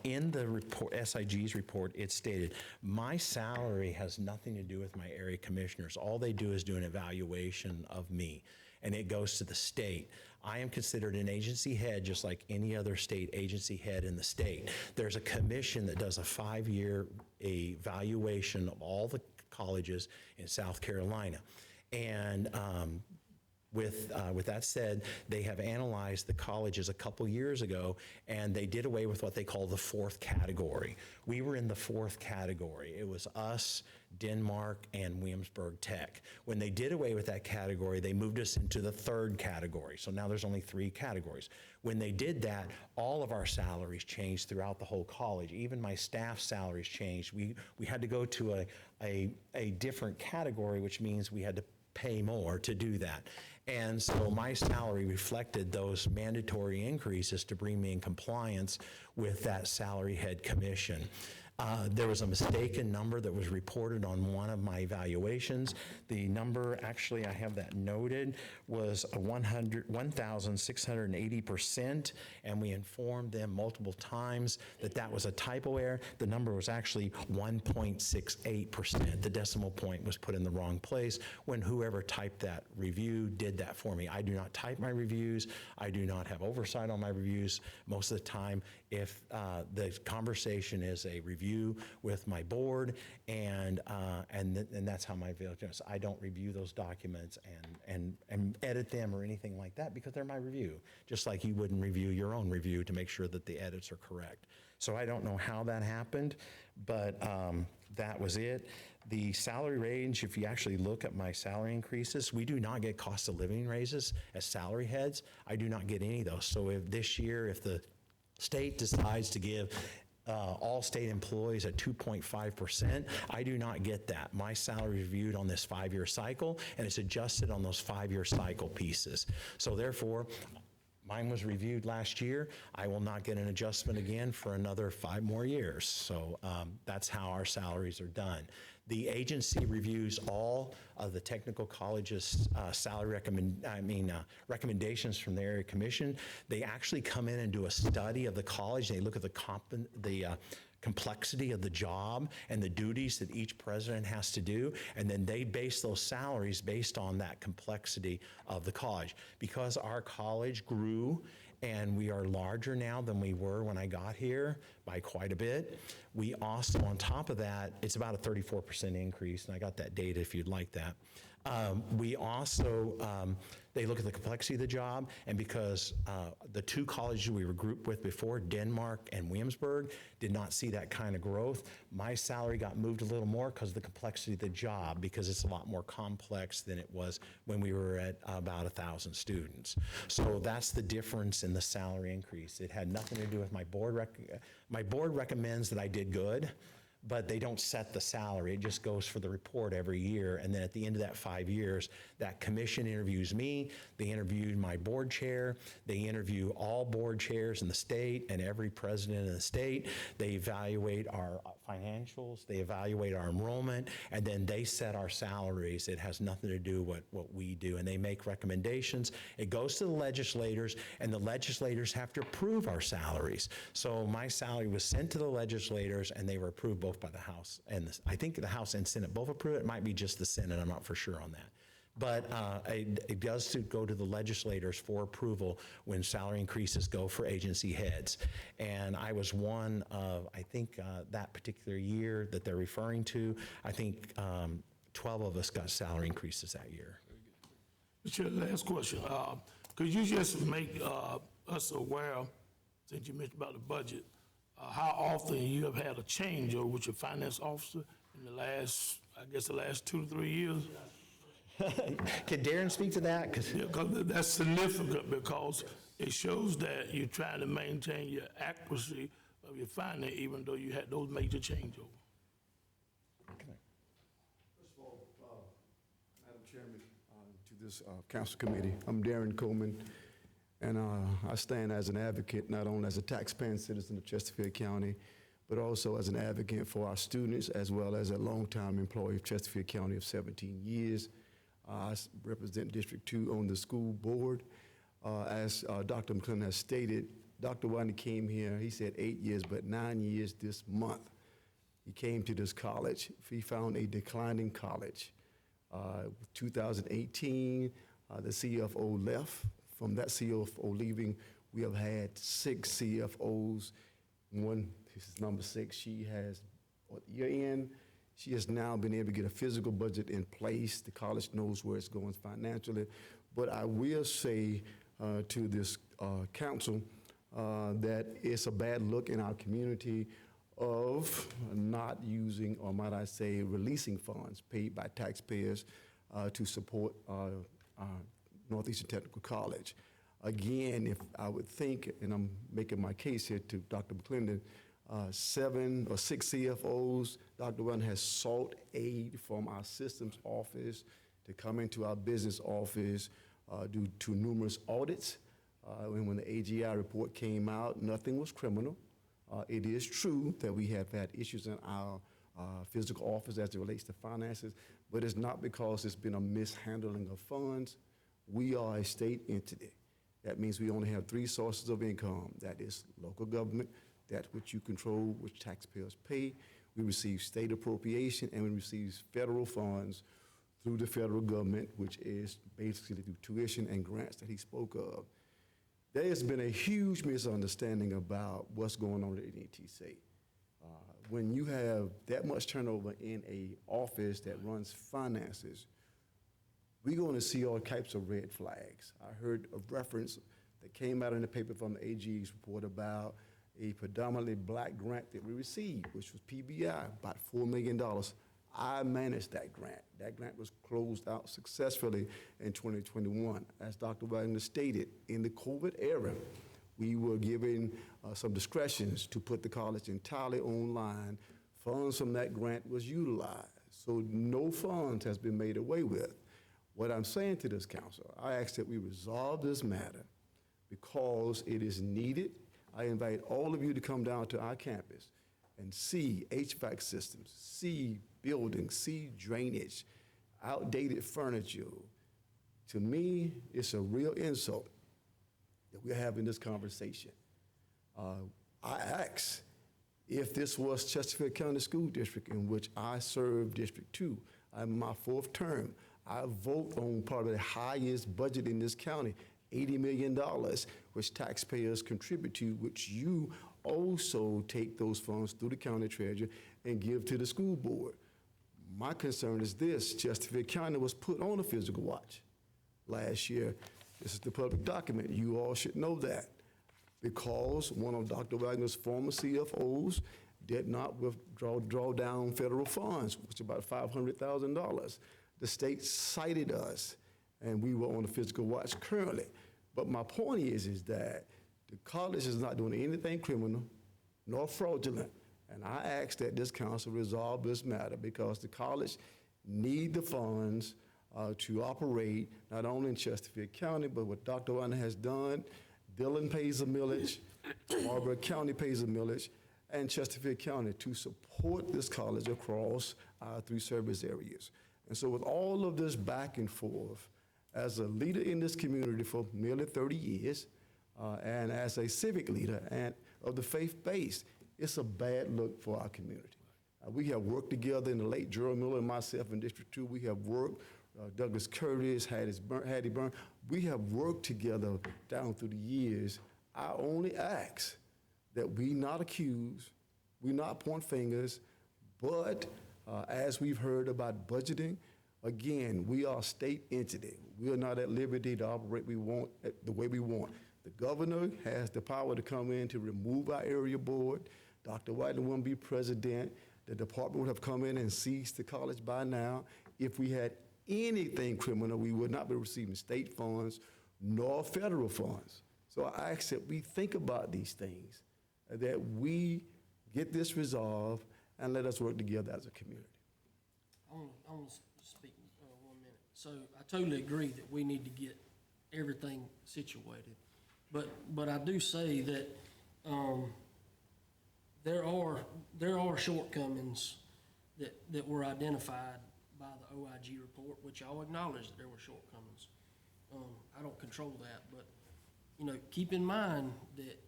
In the report, SIG's report, it stated, my salary has nothing to do with my area commissioners. All they do is do an evaluation of me, and it goes to the state. I am considered an agency head just like any other state agency head in the state. There's a commission that does a 5-year evaluation of all the colleges in South Carolina. And with that said, they have analyzed the colleges a couple years ago, and they did away with what they call the 4th category. We were in the 4th category. It was us, Denmark, and Williamsburg Tech. When they did away with that category, they moved us into the 3rd category. So now there's only 3 categories. When they did that, all of our salaries changed throughout the whole college. Even my staff salaries changed. We had to go to a different category, which means we had to pay more to do that. And so my salary reflected those mandatory increases to bring me in compliance with that salary head commission. There was a mistaken number that was reported on one of my evaluations. The number, actually I have that noted, was 1,680%, and we informed them multiple times that that was a typo error. The number was actually 1.68%. The decimal point was put in the wrong place when whoever typed that review did that for me. I do not type my reviews. I do not have oversight on my reviews. Most of the time, if the conversation is a review with my board, and that's how my village is. I don't review those documents and edit them or anything like that because they're my review, just like you wouldn't review your own review to make sure that the edits are correct. So I don't know how that happened, but that was it. The salary range, if you actually look at my salary increases, we do not get cost of living raises as salary heads. I do not get any of those. So if this year, if the state decides to give all state employees at 2.5%, I do not get that. My salary is reviewed on this 5-year cycle, and it's adjusted on those 5-year cycle pieces. So therefore, mine was reviewed last year. I will not get an adjustment again for another 5 more years. So that's how our salaries are done. The agency reviews all of the technical colleges' salary recommendations from the area commission. They actually come in and do a study of the college. They look at the complexity of the job and the duties that each president has to do, and then they base those salaries based on that complexity of the college. Because our college grew and we are larger now than we were when I got here by quite a bit, we also, on top of that, it's about a 34% increase, and I got that data if you'd like that. We also, they look at the complexity of the job, and because the 2 colleges we were grouped with before, Denmark and Williamsburg, did not see that kind of growth, my salary got moved a little more because of the complexity of the job, because it's a lot more complex than it was when we were at about 1,000 students. So that's the difference in the salary increase. It had nothing to do with my board. My board recommends that I did good, but they don't set the salary. It just goes for the report every year. And then at the end of that 5 years, that commission interviews me. They interviewed my board chair. They interview all board chairs in the state and every president in the state. They evaluate our financials. They evaluate our enrollment. And then they set our salaries. It has nothing to do with what we do. And they make recommendations. It goes to the legislators, and the legislators have to approve our salaries. So my salary was sent to the legislators, and they were approved both by the House and I think the House and Senate both approved it. It might be just the Senate. I'm not for sure on that. But it does go to the legislators for approval when salary increases go for agency heads. And I was one of, I think that particular year that they're referring to, I think 12 of us got salary increases that year. Chair, last question. Could you just make us aware, since you mentioned about the budget, how often you have had a changeover with your finance officer in the last, I guess, the last 2 to 3 years? Can Darren speak to that? 'Cause- Yeah, 'cause that's significant because it shows that you're trying to maintain your accuracy of your finance, even though you had those major changeovers. First of all, Madam Chairman, to this council committee, I'm Darren Coleman, and I stand as an advocate, not only as a taxpaying citizen of Chesterfield County, but also as an advocate for our students, as well as a longtime employee of Chesterfield County of 17 years. I represent District 2 on the school board. As Dr. McClendon has stated, Dr. Wagner came here, he said 8 years, but 9 years this month. He came to this college. He found a declining college. 2018, the CFO left. From that CFO leaving, we have had 6 CFOs. One, this is number 6. She has, at year end, she has now been able to get a physical budget in place. The college knows where it's going financially. But I will say to this council that it's a bad look in our community of not using, or might I say, releasing funds paid by taxpayers to support Northeastern Technical College. Again, if I would think, and I'm making my case here to Dr. McClendon, 7 or 6 CFOs, Dr. Wagner has sought aid from our systems office to come into our business office due to numerous audits. And when the AGI report came out, nothing was criminal. It is true that we have had issues in our physical office as it relates to finances, but it's not because it's been a mishandling of funds. We are a state entity. That means we only have 3 sources of income. That is local government, that which you control, which taxpayers pay. We receive state appropriation, and we receive federal funds through the federal government, which is basically through tuition and grants that he spoke of. There has been a huge misunderstanding about what's going on at NETC. When you have that much turnover in a office that runs finances, we're going to see all types of red flags. I heard a reference that came out in the paper from the AG's report about a predominantly black grant that we received, which was PBI, about $4 million. I managed that grant. That grant was closed out successfully in 2021. As Dr. Wagner stated, in the COVID era, we were given some discretions to put the college entirely online. Funds from that grant was utilized. So no funds has been made away with. What I'm saying to this council, I ask that we resolve this matter because it is needed. I invite all of you to come down to our campus and see HVAC systems, see buildings, see drainage, outdated furniture. To me, it's a real insult that we're having this conversation. I ask if this was Chesterfield County School District, in which I serve District 2, I'm in my 4th term. I vote on part of the highest budget in this county, $80 million, which taxpayers contribute to, which you also take those funds through the county treasurer and give to the school board. My concern is this: Chesterfield County was put on a physical watch last year. This is the public document. You all should know that, because one of Dr. Wagner's former CFOs did not draw down federal funds, which is about $500,000. The state cited us, and we were on a physical watch currently. But my point is that the college is not doing anything criminal nor fraudulent. And I ask that this council resolve this matter because the college need the funds to operate not only in Chesterfield County, but what Dr. Wagner has done. Dillon pays a millage, Marlborough County pays a millage, and Chesterfield County to support this college across our 3 service areas. And so with all of this back and forth, as a leader in this community for nearly 30 years, and as a civic leader and of the faith base, it's a bad look for our community. We have worked together in the late Gerald Miller and myself in District 2. We have worked, Douglas Curtis, Hattie Byrne. We have worked together down through the years. I only ask that we not accuse, we not point fingers, but as we've heard about budgeting, Again, we are a state entity. We are not at liberty to operate the way we want. The governor has the power to come in to remove our area board. Dr. Wagner won't be president. The department would have come in and seized the college by now. If we had anything criminal, we would not be receiving state funds nor federal funds. So I ask that we think about these things, that we get this resolved, and let us work together as a community. I want to speak 1 minute. So I totally agree that we need to get everything situated. But I do say that there are shortcomings that were identified by the OIG report, which I'll acknowledge that there were shortcomings. I don't control that, but, you know, keep in mind that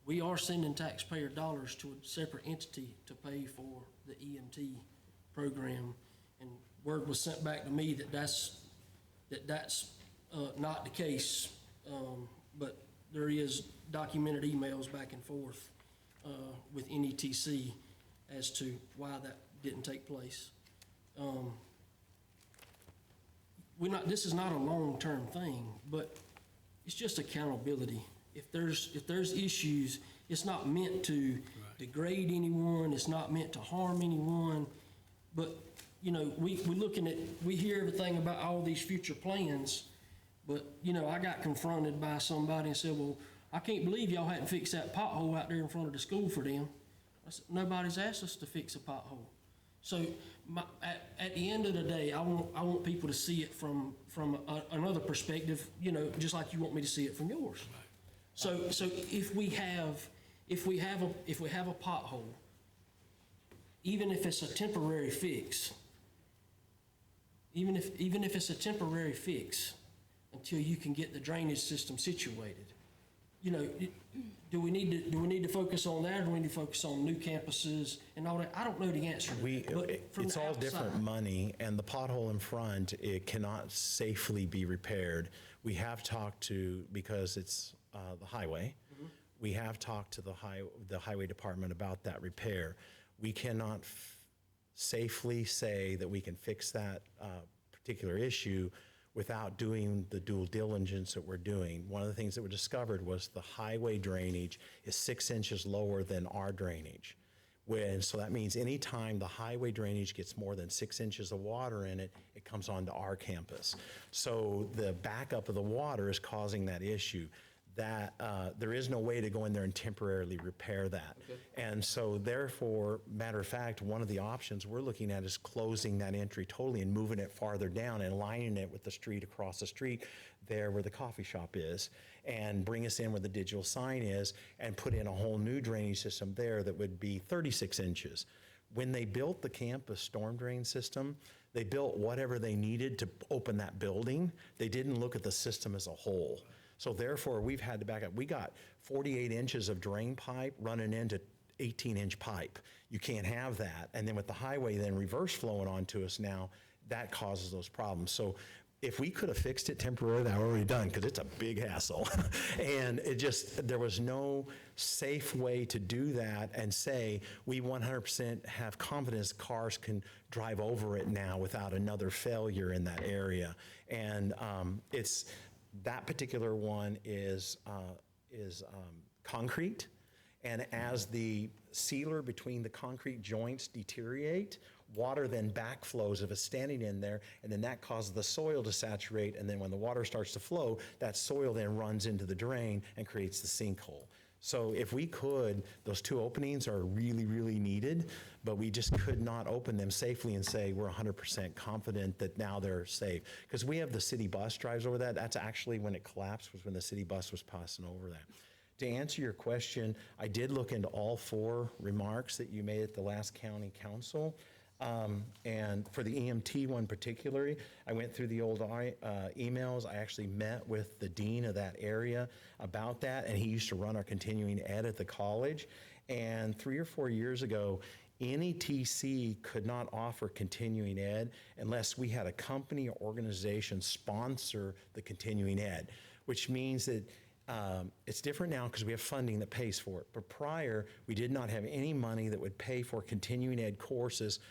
we are sending taxpayer dollars to a separate entity to pay for the EMT program. And word was sent back to me that that's not the case. But there is documented emails back and forth with NETC as to why that didn't take place. This is not a long-term thing, but it's just accountability. If there's issues, it's not meant to degrade anyone, it's not meant to harm anyone, but, you know, we hear everything about all these future plans, but, you know, I got confronted by somebody and said, well, I can't believe y'all hadn't fixed that pothole out there in front of the school for them. I said, nobody's asked us to fix a pothole. So at the end of the day, I want people to see it from another perspective, you know, just like you want me to see it from yours. So if we have a pothole, even if it's a temporary fix, even if it's a temporary fix until you can get the drainage system situated, you know, do we need to focus on that, or do we need to focus on new campuses and all that? I don't know the answer to that. But from It's the all different outside- money, and the pothole in front, it cannot safely be repaired. We have talked to, because it's the highway, we have talked to the highway department about that repair. We cannot safely say that we can fix that particular issue without doing the due diligence that we're doing. One of the things that were discovered was the highway drainage is 6 inches lower than our drainage. So that means anytime the highway drainage gets more than 6 inches of water in it, it comes onto our campus. So the backup of the water is causing that issue. That there is no way to go in there and temporarily repair that. And so therefore, matter of fact, one of the options we're looking at is closing that entry totally and moving it farther down and lining it with the street across the street there where the coffee shop is, and bring us in where the digital sign is and put in a whole new drainage system there that would be 36 inches. When they built the campus storm drain system, they built whatever they needed to open that building. They didn't look at the system as a whole. So therefore, we've had to back up. We got 48 inches of drain pipe running into 18-inch pipe. You can't have that. And then with the highway then reverse flowing onto us now, that causes those problems. So if we could have fixed it temporarily, that would already done, because it's a big hassle. And there was no safe way to do that and say, we 100% have confidence cars can drive over it now without another failure in that area. And that particular one is concrete, and as the sealer between the concrete joints deteriorate, water then backflows if it's standing in there, and then that causes the soil to saturate, and then when the water starts to flow, that soil then runs into the drain and creates the sinkhole. So if we could, those two openings are really, really needed, but we just could not open them safely and say we're 100% confident that now they're safe. Because we have the city bus drives over that. That's actually when it collapsed, was when the city bus was passing over that. To answer your question, I did look into all 4 remarks that you made at the last county council. And for the EMT one particularly, I went through the old emails. I actually met with the dean of that area about that, and he used to run our continuing ed at the college. And 3 or 4 years ago, NETC could not offer continuing ed unless we had a company or organization sponsor the continuing ed, which means that it's different now because we have funding that pays for it. But prior, we did not have any money that would pay for continuing ed courses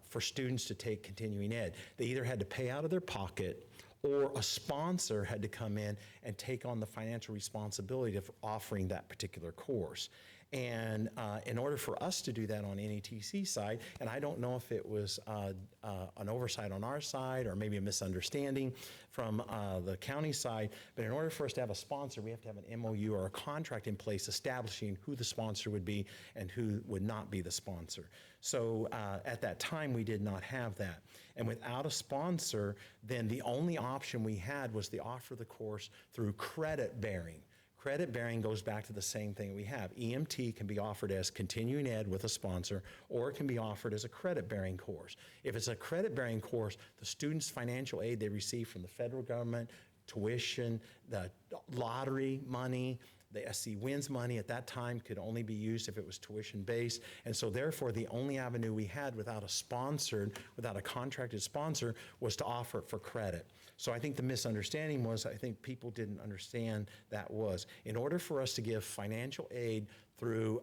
for students to take continuing ed. They either had to pay out of their pocket, or a sponsor had to come in and take on the financial responsibility of offering that particular course. And in order for us to do that on NETC side, and I don't know if it was an oversight on our side or maybe a misunderstanding from the county side, but in order for us to have a sponsor, we have to have an MOU or a contract in place establishing who the sponsor would be and who would not be the sponsor. So at that time, we did not have that. And without a sponsor, then the only option we had was to offer the course through credit bearing. Credit bearing goes back to the same thing we have. EMT can be offered as continuing ed with a sponsor, or it can be offered as a credit bearing course. If it's a credit bearing course, the students' financial aid they receive from the federal government, tuition, the lottery money, the SC Wins money at that time could only be used if it was tuition based. And so therefore, the only avenue we had without a contracted sponsor was to offer it for credit. So I think the misunderstanding was, I think people didn't understand that was, in order for us to give financial aid through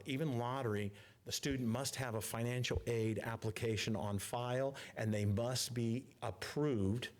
even lottery, the student must have a financial aid application on file, and they must be approved.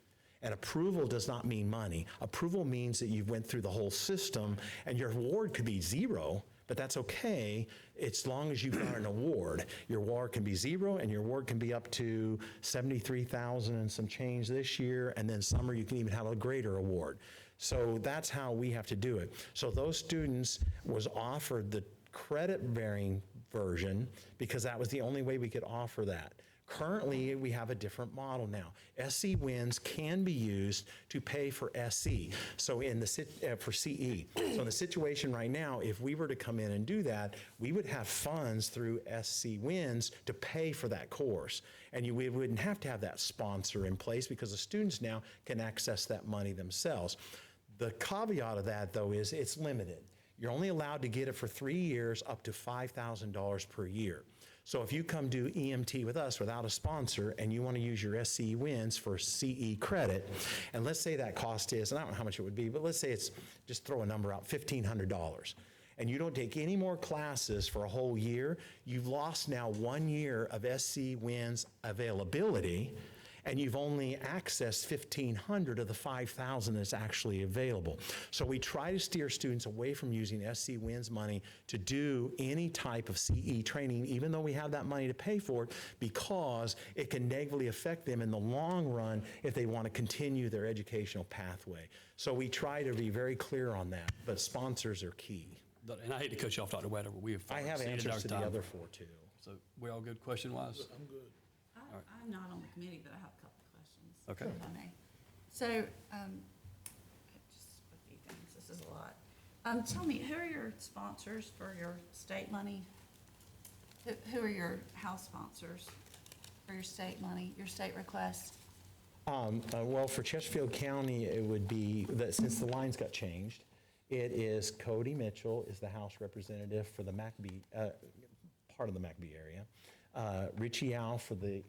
And approval does not mean money. Approval means that you went through the whole system, and your award could be zero, but that's okay as long as you've got an award. Your award can be zero, and your award can be up to $73,000 and some change this year, and then summer you can even have a greater award. So that's how we have to do it. So those students was offered the credit-bearing version because that was the only way we could offer that. Currently, we have a different model now. SC Wins can be used to pay for SE, so for CE. So in the situation right now, if we were to come in and do that, we would have funds through SC Wins to pay for that course. And we wouldn't have to have that sponsor in place because the students now can access that money themselves. The caveat of that, though, is it's limited. You're only allowed to get it for 3 years, up to $5,000 per year. So if you come do EMT with us without a sponsor and you want to use your SCE Wins for CE credit, and let's say that cost is, and I don't know how much it would be, but let's say it's, just throw a number out, $1,500. And you don't take any more classes for a whole year, you've lost now 1 year of SC Wins availability, and you've only accessed 1,500 of the 5,000 that's actually available. So we try to steer students away from using SC Wins money to do any type of CE training, even though we have that money to pay for it, because it can negatively affect them in the long run if they want to continue their educational pathway. So we try to be very clear on that, but sponsors are key. And I hate to cut you off, Dr. Wedever, we have I have exceeded our answers to the time. other four, too. So we all good question-wise? I'm good. I'm not on the committee, but I have a couple of questions. Okay. If I may. So, just a few things, this is a lot. Tell me, who are your sponsors for your state money? Who are your house sponsors for your state money, your state requests? Well, for Chesterfield County, it would be, that since the lines got changed, it is Cody Mitchell is the House representative for the McBee, part of the McBee area. Richie Yao for the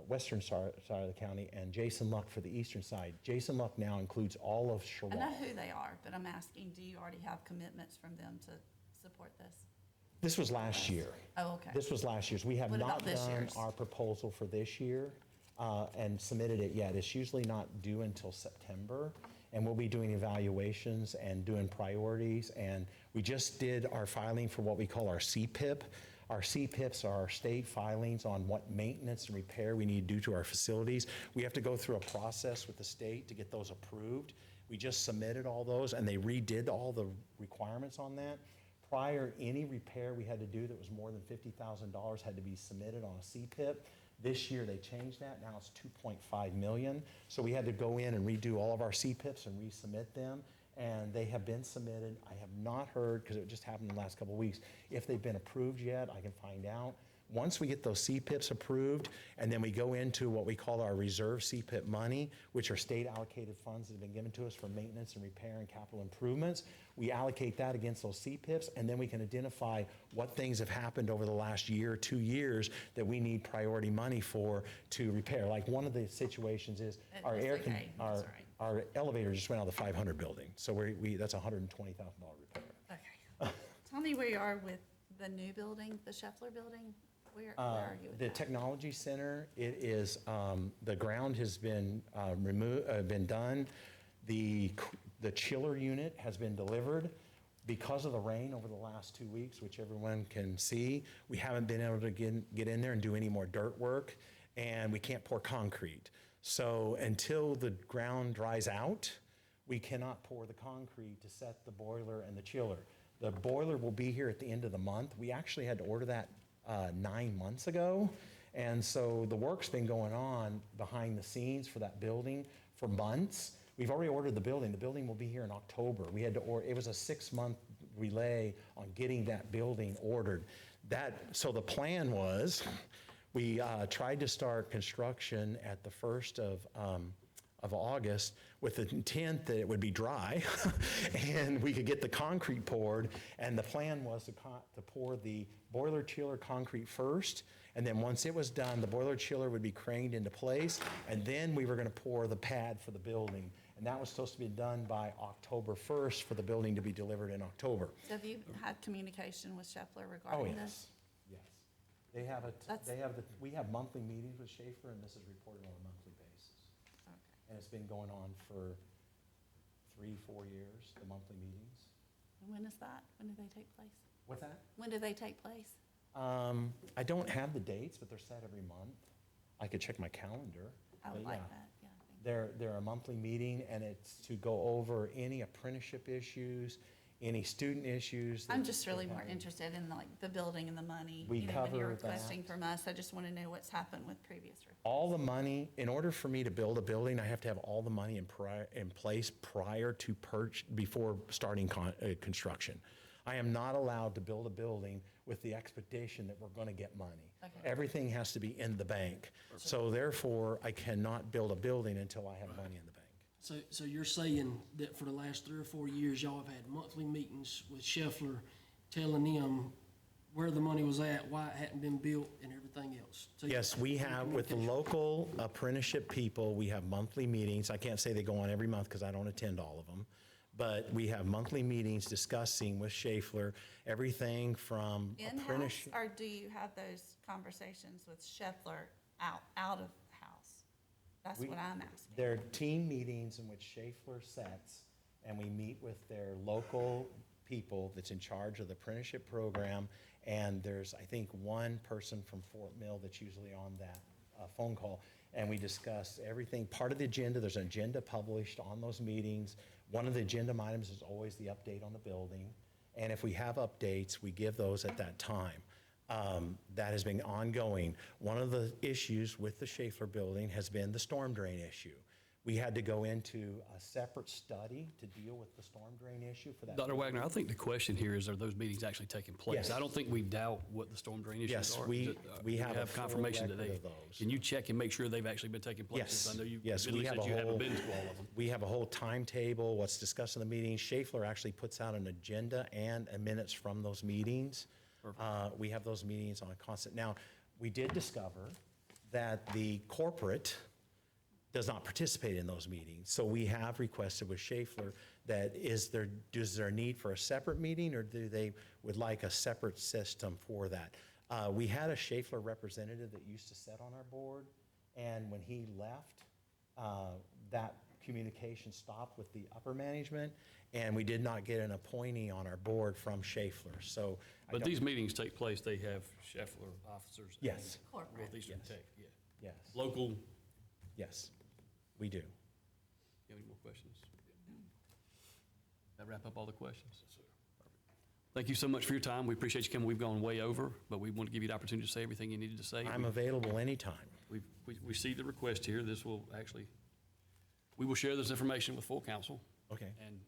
western side of the county, and Jason Luck for the eastern side. Jason Luck now includes all of I Sherwood. know who they are, but I'm asking, do you already have commitments from them to support this? This was last year. Oh, okay. This was last year's. We have What not about this done year's? our proposal for this year and submitted it yet. It's usually not due until September, and we'll be doing evaluations and doing priorities. And we just did our filing for what we call our CPIP. Our CPIPs are our state filings on what maintenance and repair we need to do to our facilities. We have to go through a process with the state to get those approved. We just submitted all those, and they redid all the requirements on that. Prior, any repair we had to do that was more than $50,000 had to be submitted on a CPIP. This year, they changed that. Now it's 2.5 million. So we had to go in and redo all of our CPIPs and resubmit them. And they have been submitted. I have not heard, because it just happened in the last couple of weeks, if they've been approved yet. I can find out. Once we get those CPIPs approved, and then we go into what we call our reserve CPIP money, which are state allocated funds that have been given to us for maintenance and repair and capital improvements, we allocate that against those CPIPs, and then we can identify what things have happened over the last year, 2 years, that we need priority money for to repair. Like one of the situations is our That's air, okay. That's all right. our elevator just went out of the 500 building, so that's a $120,000 repair. Okay. Tell me where you are with the new building, the Scheffler building? Where are you with The that? technology center, it is, the ground has been been done. The chiller unit has been delivered. Because of the rain over the last 2 weeks, which everyone can see, we haven't been able to get in there and do any more dirt work, and we can't pour concrete. So until the ground dries out, we cannot pour the concrete to set the boiler and the chiller. The boiler will be here at the end of the month. We actually had to order that 9 months ago. And so the work's been going on behind the scenes for that building for months. We've already ordered the building. The building will be here in October. We had to order, it was a 6-month relay on getting that building ordered. So the plan was, we tried to start construction at the 1st of August with the intent that it would be dry and we could get the concrete poured. And the plan was to pour the boiler chiller concrete first. And then once it was done, the boiler chiller would be craned into place. And then we were going to pour the pad for the building. And that was supposed to be done by October 1st for the building to be delivered in October. So have you had communication with Scheffler Oh, regarding this? yes, yes. They have That's- we have monthly meetings with Schaefer, and this is reported on a monthly basis. Okay. And it's been going on for 3-4 years, the monthly meetings. And when is that? When do they take place? What's that? When do they take place? I don't have the dates, but they're set every month. I could check my calendar. I would but like yeah. that, yeah. Thank you. They're a monthly meeting, and it's to go over any apprenticeship issues, any student issues. I'm that just really they're more having. interested in like the building and the money. We You know, when you're cover requesting that. from us, I just want to know what's happened with previous requests. All the money, in order for me to build a building, I have to have all the money in place prior to before starting construction. I am not allowed to build a building with the expectation that we're going to get money. Okay. Everything has to be in the bank. So therefore, I cannot build a building until I have money in the bank. So you're saying that for the last 3 or 4 years, y'all have had monthly meetings with Scheffler telling them where the money was at, why it hadn't been built, and everything else? So Yes, we have, with the local apprenticeship people, we have monthly meetings. I can't say they go on every month because I don't attend all of them. But we have monthly meetings discussing with Schaefer everything from In-house, apprenticeship. or do you have those conversations with Scheffler out of house? That's what I'm asking. There are team meetings in which Schaefer sets, and we meet with their local people that's in charge of the apprenticeship program. And there's, I think, one person from Fort Mill that's usually on that phone call. And we discuss everything. Part of the agenda, there's an agenda published on those meetings. One of the agenda items is always the update on the building. And if we have updates, we give those at that time. That has been ongoing. One of the issues with the Schaefer building has been the storm drain issue. We had to go into a separate study to deal with the storm drain issue for that. Dr. Wagner, I think the question here is, are those meetings actually taking place? Yes. I don't think we doubt what the storm drain issues Yes, are. we Is it, we have a full confirmation record today. of those. Can you check and make sure they've actually been taking place? Yes, I know you yes, admittedly we have said a you haven't whole, been to all of them. we have a whole timetable, what's discussed in the meetings. Schaefer actually puts out an agenda and minutes from those meetings. We have those meetings on a constant. Now, we did discover that the corporate does not participate in those meetings. So we have requested with Schaefer that is there a need for a separate meeting, or do they would like a separate system for that? We had a Schaefer representative that used to sit on our board, and when he left, that communication stopped with the upper management, and we did not get an appointee on our board from Schaefer. So I But don't- these meetings take place, they have Scheffler officers. Yes. and Corporate. Northeastern Yes. Tech, yeah. Yes, Local, you yes, we do. have any more questions? That wrap up all the questions? Yes, sir. Thank you so much for your time. We appreciate you coming. We've gone way over, but we want to give you the opportunity to say everything you needed to say. I'm available anytime. We see the request here. This will actually, we will share this information with full council Okay, and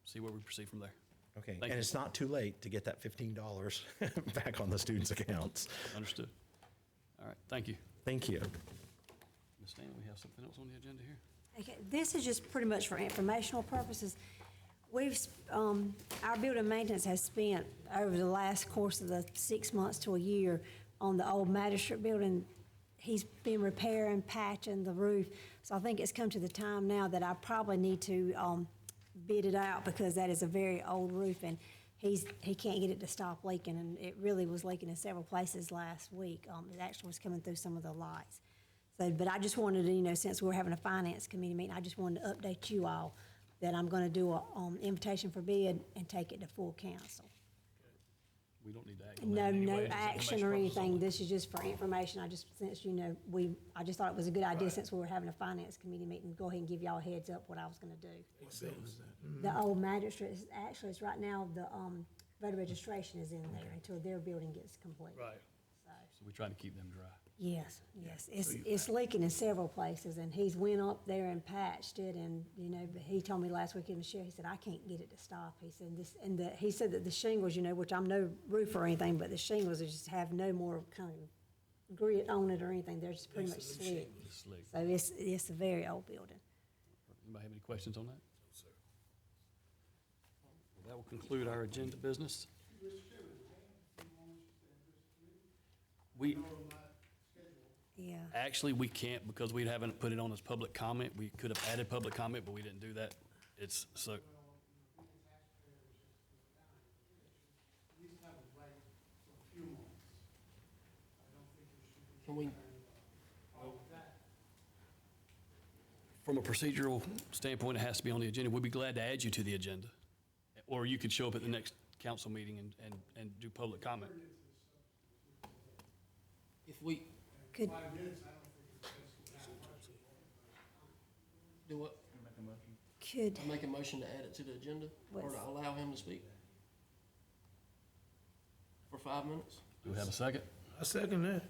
see where we proceed from there. okay. Thank And you. it's not too late to get that $15 back on the students' accounts. Understood. All right, thank you. Thank you. Ms. Stanley, we have something else on the agenda here? Okay, this is just pretty much for informational purposes. Our building maintenance has spent over the last course of the 6 months to a year on the old magistrate building. He's been repairing, patching the roof. So I think it's come to the time now that I probably need to bid it out, because that is a very old roof. And he can't get it to stop leaking, and it really was leaking in several places last week. It actually was coming through some of the lights. So, but I just wanted to, since we're having a finance committee meeting, I just wanted to update you all that I'm gonna do a, invitation for bid and take it to full council. We don't need to act on that No, anyway. no It's just action or information anything, purposes this is just for information, I just, since, I just thought it was a good idea, since we were having a finance committee meeting, go ahead and give y'all a heads up what I was gonna do. What building is that? The old magistrate, actually, it's right now, the, voter registration is in there until their building gets complete. Right. So, So we're trying to keep them dry. yes, it's leaking in several places, and he's went up there and patched it, and, but he told me last week in the show, he said, I can't get it to stop, he said, he said that the shingles, which I'm no roofer or anything, but the shingles just have no more kind of grit on it or anything, they're just pretty much slick. It's slick. So it's a very old building. Anybody have any questions on that? Well, that will conclude our agenda business. We, Yeah. actually, we can't because we haven't put it on as public comment. We could have added public comment, but we didn't do that. It's so, Can we, from a procedural standpoint, it has to be on the agenda. We'd be glad to add you to the agenda. Or you could show up at the next council meeting and do public comment. if we, Could, do what? could, Make a motion to add it to the agenda, or to allow him to speak? For 5 minutes? Do we have a second? I second that.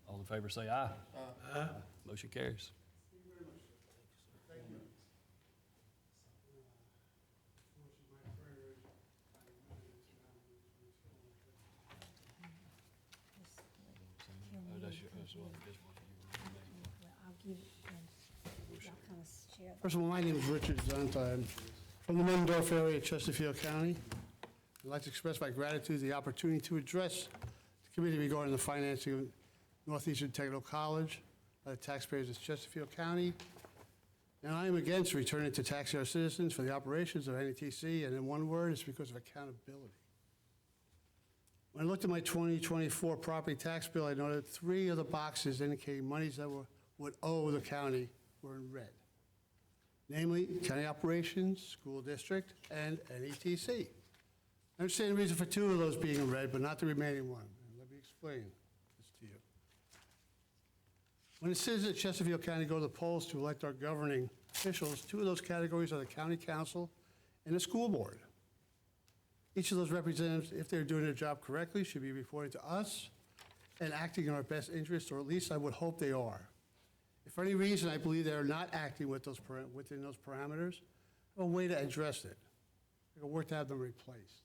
All in favor, say aye. Aye. Motion carries. I'll give, y'all kind of share. First of all, my name is Richard Zunt. I'm from the Middendorf area of Chesterfield County. I'd like to express my gratitude to the opportunity to address the committee regarding the financing of Northeastern Technical College by the taxpayers of Chesterfield County. And I am against returning to taxing our citizens for the operations of NETC, and in one word, it's because of accountability. When I looked at my 2024 property tax bill, I noted 3 of the boxes indicating monies that would owe the county were in red. Namely, county operations, school district, and NETC. I understand the reason for 2 of those being in red, but not the remaining one. And let me explain this to you. When the citizens of Chesterfield County go to the polls to elect our governing officials, 2 of those categories are the county council and the school board. Each of those representatives, if they're doing their job correctly, should be reporting to us and acting in our best interest, or at least I would hope they are. If for any reason I believe they are not acting within those parameters, I have a way to address it. I can work to have them replaced.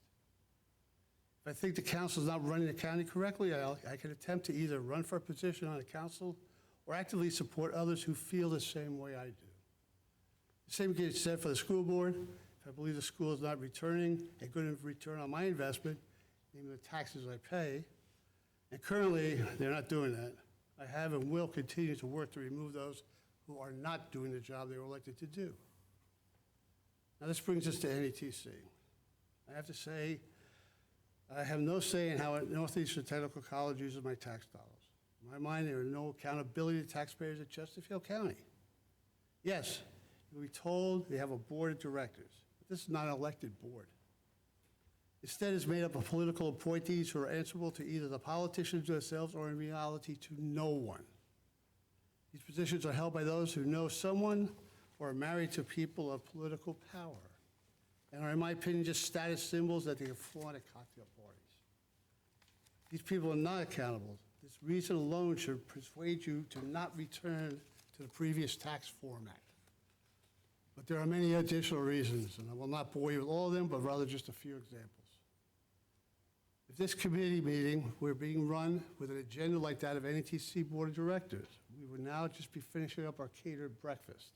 If I think the council is not running the county correctly, I can attempt to either run for a position on the council or actively support others who feel the same way I do. The same can be said for the school board. If I believe the school is not returning a good return on my investment, namely the taxes I pay, and currently they're not doing that, I have and will continue to work to remove those who are not doing the job they were elected to do. Now this brings us to NETC. I have to say, I have no say in how Northeastern Technical College uses my tax dollars. In my mind, there is no accountability to taxpayers at Chesterfield County. Yes, you'll be told they have a board of directors. This is not an elected board. Instead, it's made up of political appointees who are answerable to either the politicians themselves or in reality to no one. These positions are held by those who know someone or are married to people of political power and are, in my opinion, just status symbols that they can flaunt at cocktail parties. These people are not accountable. This reason alone should persuade you to not return to the previous tax format. But there are many additional reasons, and I will not bore you with all of them, but rather just a few examples. If this committee meeting were being run with an agenda like that of NETC Board of Directors, we would now just be finishing up our catered breakfast.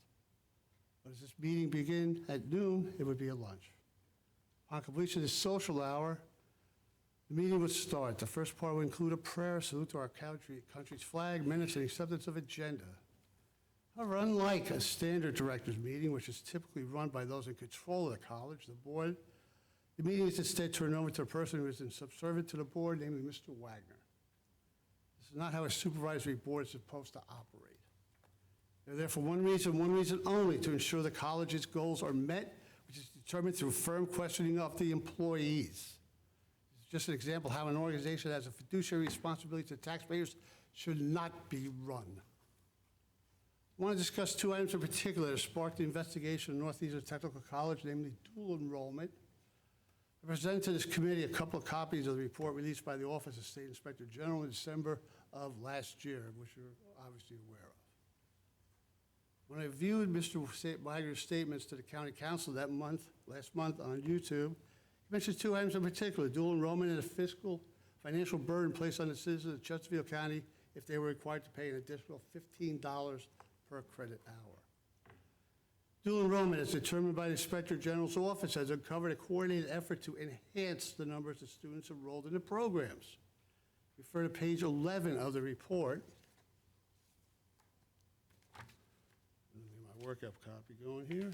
But as this meeting begin at noon, it would be a lunch. Upon completion of this social hour, the meeting would start. The first part would include a prayer, salute to our country's flag, minutes, and acceptance of agenda. However, unlike a standard directors meeting, which is typically run by those in control of the college, the board The meeting is instead turned over to a person who is subservient to the board, namely Mr. Wagner. This is not how a supervisory board is supposed to operate. They're there for one reason only, to ensure the college's goals are met, which is determined through firm questioning of the employees. It's just an example of how an organization that has a fiduciary responsibility to taxpayers should not be run. I want to discuss two items in particular that sparked the investigation of Northeastern Technical College, namely dual enrollment. I presented to this committee a couple of copies of the report released by the Office of State Inspector General in December of last year, which you're obviously aware of. When I viewed Mr. Wagner's statements to the county council last month on YouTube, he mentioned two items in particular: dual enrollment and a financial burden placed on the citizens of Chesterfield County if they were required to pay an additional $15 per credit hour. Dual enrollment, as determined by the Inspector General's office, has uncovered a coordinated effort to enhance the numbers of students enrolled in the programs. Refer to page 11 of the report. Let me get my workup copy going here.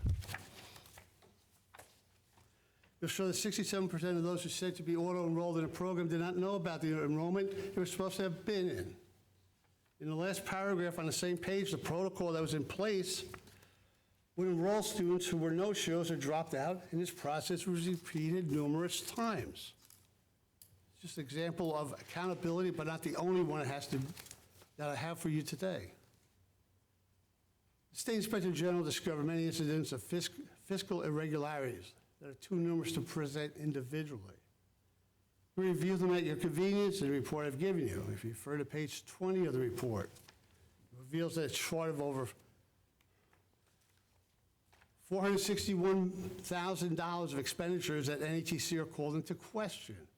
You'll show that 67% of those who said to be auto-enrolled in a program did not know about the enrollment they were supposed to have been in. In the last paragraph on the same page, the protocol that was in place would enroll students who were no-shows or dropped out, and this process was repeated numerous times. It's just an example of accountability, but not the only one that I have for you today. The State Inspector General discovered many incidents of fiscal irregularities that are too numerous to present individually. We review them at your convenience in the report I've given you. If you refer to page 20 of the report, it reveals that it's short of over $461,000 of expenditures that NETC are called into question.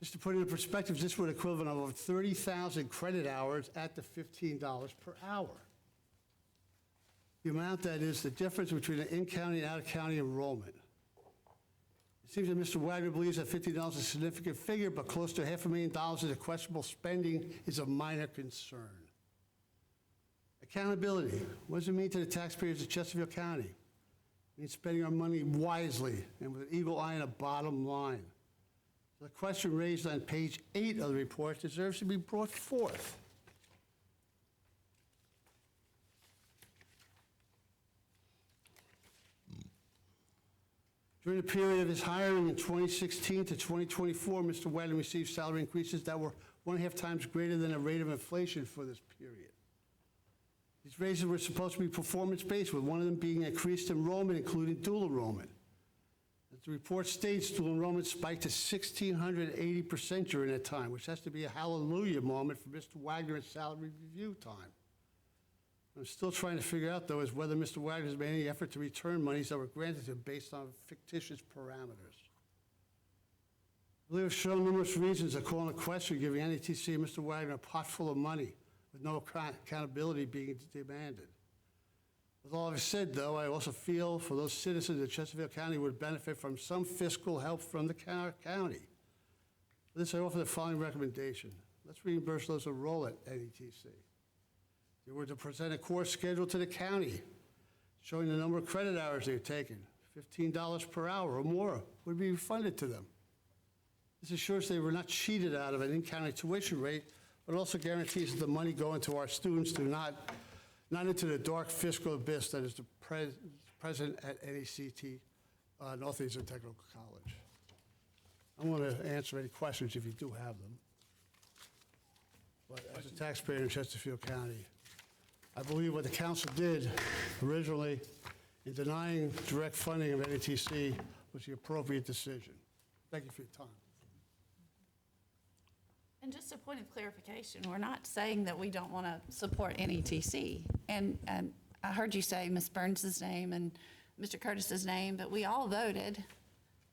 Just to put it in perspective, this would equivalent of over 30,000 credit hours at the $15 per hour. The amount that is the difference between an in-county and out-of-county enrollment. It seems that Mr. Wagner believes that $15 is a significant figure, but close to $500,000 in questionable spending is a minor concern. Accountability. What does it mean to the taxpayers of Chesterfield County? It means spending our money wisely and with an eagle eye on a bottom line. The question raised on page 8 of the report deserves to be brought forth. During the period of his hiring in 2016 to 2024, Mr. Wagner received salary increases that were 1.5 times greater than the rate of inflation for this period. These raises were supposed to be performance-based, with one of them being increased enrollment, including dual enrollment. As the report states, dual enrollment spiked to 1,680% during that time, which has to be a hallelujah moment for Mr. Wagner at salary review time. I'm still trying to figure out, though, is whether Mr. Wagner has made any effort to return monies that were granted to him based on fictitious parameters. I believe I've shown numerous reasons that call into question giving NETC and Mr. Wagner a pot full of money with no accountability being demanded. With all I've said, though, I also feel for those citizens of Chesterfield County would benefit from some fiscal help from the county. For this, I offer the following recommendation. Let's reimburse those who enroll at NETC. They were to present a course schedule to the county showing the number of credit hours they've taken. $15 per hour or more would be refunded to them. This assures they were not cheated out of an in-county tuition rate, but also guarantees that the money going to our students do not into the dark fiscal abyss that is the present at NECT, Northeastern Technical College. I want to answer any questions if you do have them. But as a taxpayer in Chesterfield County, I believe what the council did originally in denying direct funding of NETC was the appropriate decision. Thank you for your time. And just a point of clarification, we're not saying that we don't want to support NETC. And I heard you say Ms. Burns' name and Mr. Curtis's name, but we all voted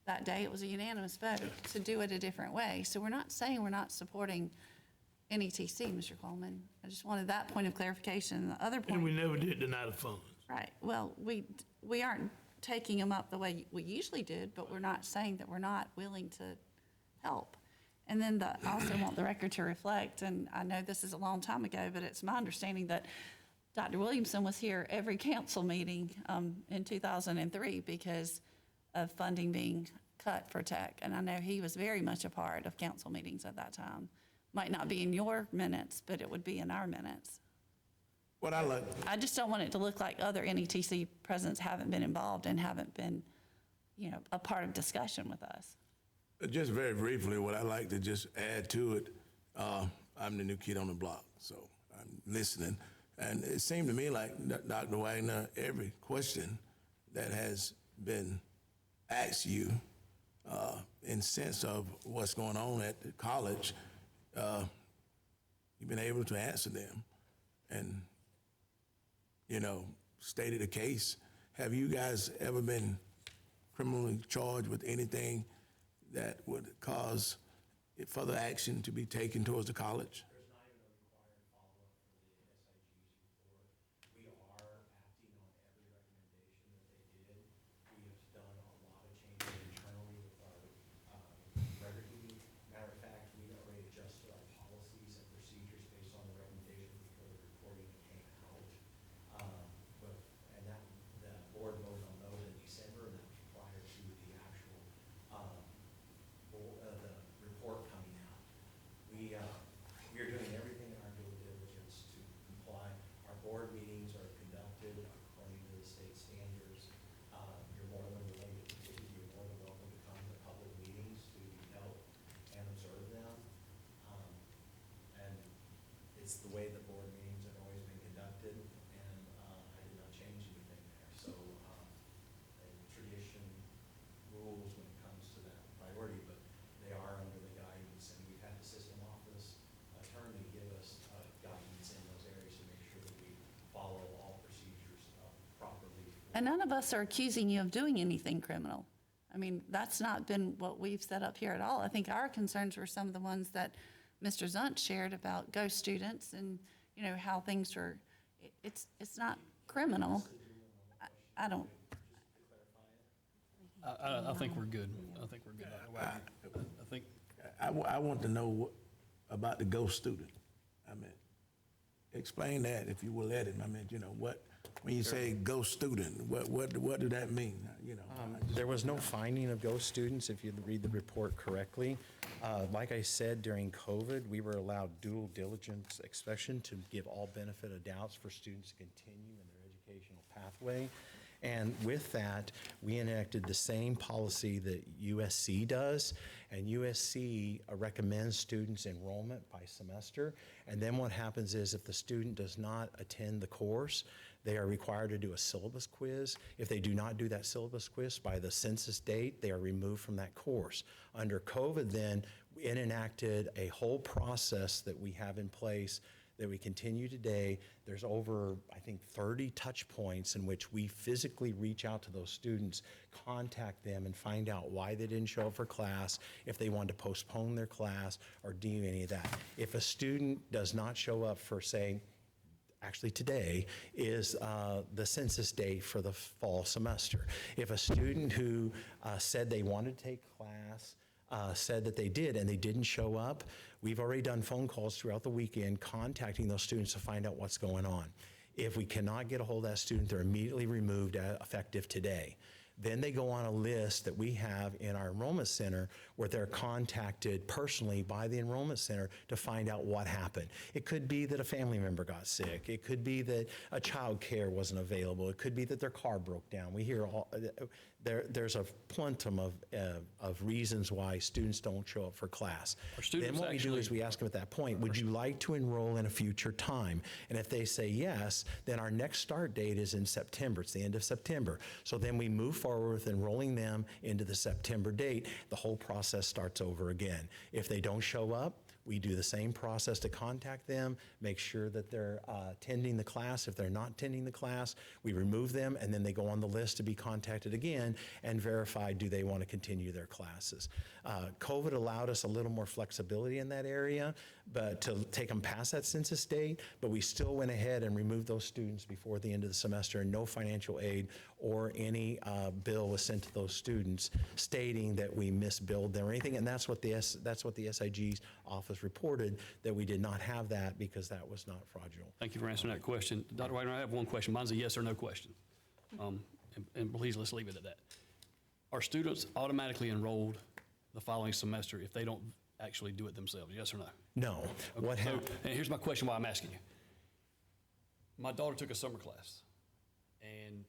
that day. It was a unanimous vote to do it a different way. So we're not saying we're not supporting NETC, Mr. Coleman. I just wanted that point of clarification. The other point. And we never did deny the funds. Right. Well, we aren't taking them up the way we usually did, but we're not saying that we're not willing to help. And then I also want the record to reflect, and I know this is a long time ago, but it's my understanding that Dr. Williamson was here every council meeting in 2003 because of funding being cut for tech, and I know he was very much a part of council meetings at that time. Might not be in your minutes, but it would be in our minutes. What I like, I just don't want it to look like other NETC presidents haven't been involved and haven't been, you know, a part of discussion with us. just very briefly, what I like to just add to it, I'm the new kid on the block, so I'm listening. And it seemed to me like Dr. Wagner, every question that has been asked you in sense of what's going on at the college, you've been able to answer them and, you know, stated a case. Have you guys ever been criminally charged with anything that would cause further action to be taken towards the college? There's not even a required follow-up for the SIG's report. We are acting on every recommendation that they did. We have done a lot of changes internally with our record keeping. Matter of fact, we already adjusted our policies and procedures based on the recommendation before the reporting came out. And that, the board voted on those in December, and that was prior to the actual the report coming out. We are doing everything in our due diligence to comply. Our board meetings are conducted according to the state standards. You're more than willing to, you're more than welcome to come to public meetings to help and observe them. And it's the way the board meetings have always been conducted, and I did not change anything there. So tradition rules when it comes to that priority, but they are under the guidance, and we've had the system office attorney give us guidance in those areas to make sure that we follow all procedures properly. And none of us are accusing you of doing anything criminal. I mean, that's not been what we've set up here at all. I think our concerns were some of the ones that Mr. Zunt shared about ghost students and, you know, how things are, it's not criminal. I don't, I think we're good. I think we're good, Dr. Wagner. I think, I want to know about the ghost student. I mean, explain that if you will let him. I mean, you know, what, when you say ghost student, what do that mean? You know, There was no finding of ghost students, if you read the report correctly. Like I said, during COVID, we were allowed due diligence inspection to give all benefit of doubts for students to continue in their educational pathway. And with that, we enacted the same policy that USC does, and USC recommends students enrollment by semester. And then what happens is if the student does not attend the course, they are required to do a syllabus quiz. If they do not do that syllabus quiz by the census date, they are removed from that course. Under COVID then, it enacted a whole process that we have in place that we continue today. There's over, I think, 30 touch points in which we physically reach out to those students, contact them, and find out why they didn't show up for class, if they wanted to postpone their class, or do any of that. If a student does not show up for, say, actually today is the census date for the fall semester. If a student who said they wanted to take class, said that they did and they didn't show up, we've already done phone calls throughout the weekend contacting those students to find out what's going on. If we cannot get a hold of that student, they're immediately removed effective today. Then they go on a list that we have in our enrollment center where they're contacted personally by the enrollment center to find out what happened. It could be that a family member got sick. It could be that a child care wasn't available. It could be that their car broke down. We hear all, there's a plentum of reasons why students don't show up for class. Then what we do is we ask them at that point, would you like to enroll in a future time? And if they say yes, then our next start date is in September. It's the end of September. So then we move forward with enrolling them into the September date. The whole process starts over again. If they don't show up, we do the same process to contact them, make sure that they're attending the class. If they're not attending the class, we remove them, and then they go on the list to be contacted again and verify, do they want to continue their classes. COVID allowed us a little more flexibility in that area, but to take them past that census date, but we still went ahead and removed those students before the end of the semester, and no financial aid or any bill was sent to those students stating that we misbilled them or anything, and that's what the SIG's office reported, that we did not have that because that was not fraudulent. thank you for answering that question. Dr. Wagner, I have one question. Mine's a yes or no question. And please, let's leave it at that. Are students automatically enrolled the following semester if they don't actually do it themselves, yes or no? No. What So, happened? and here's my question why I'm asking you. My daughter took a summer class and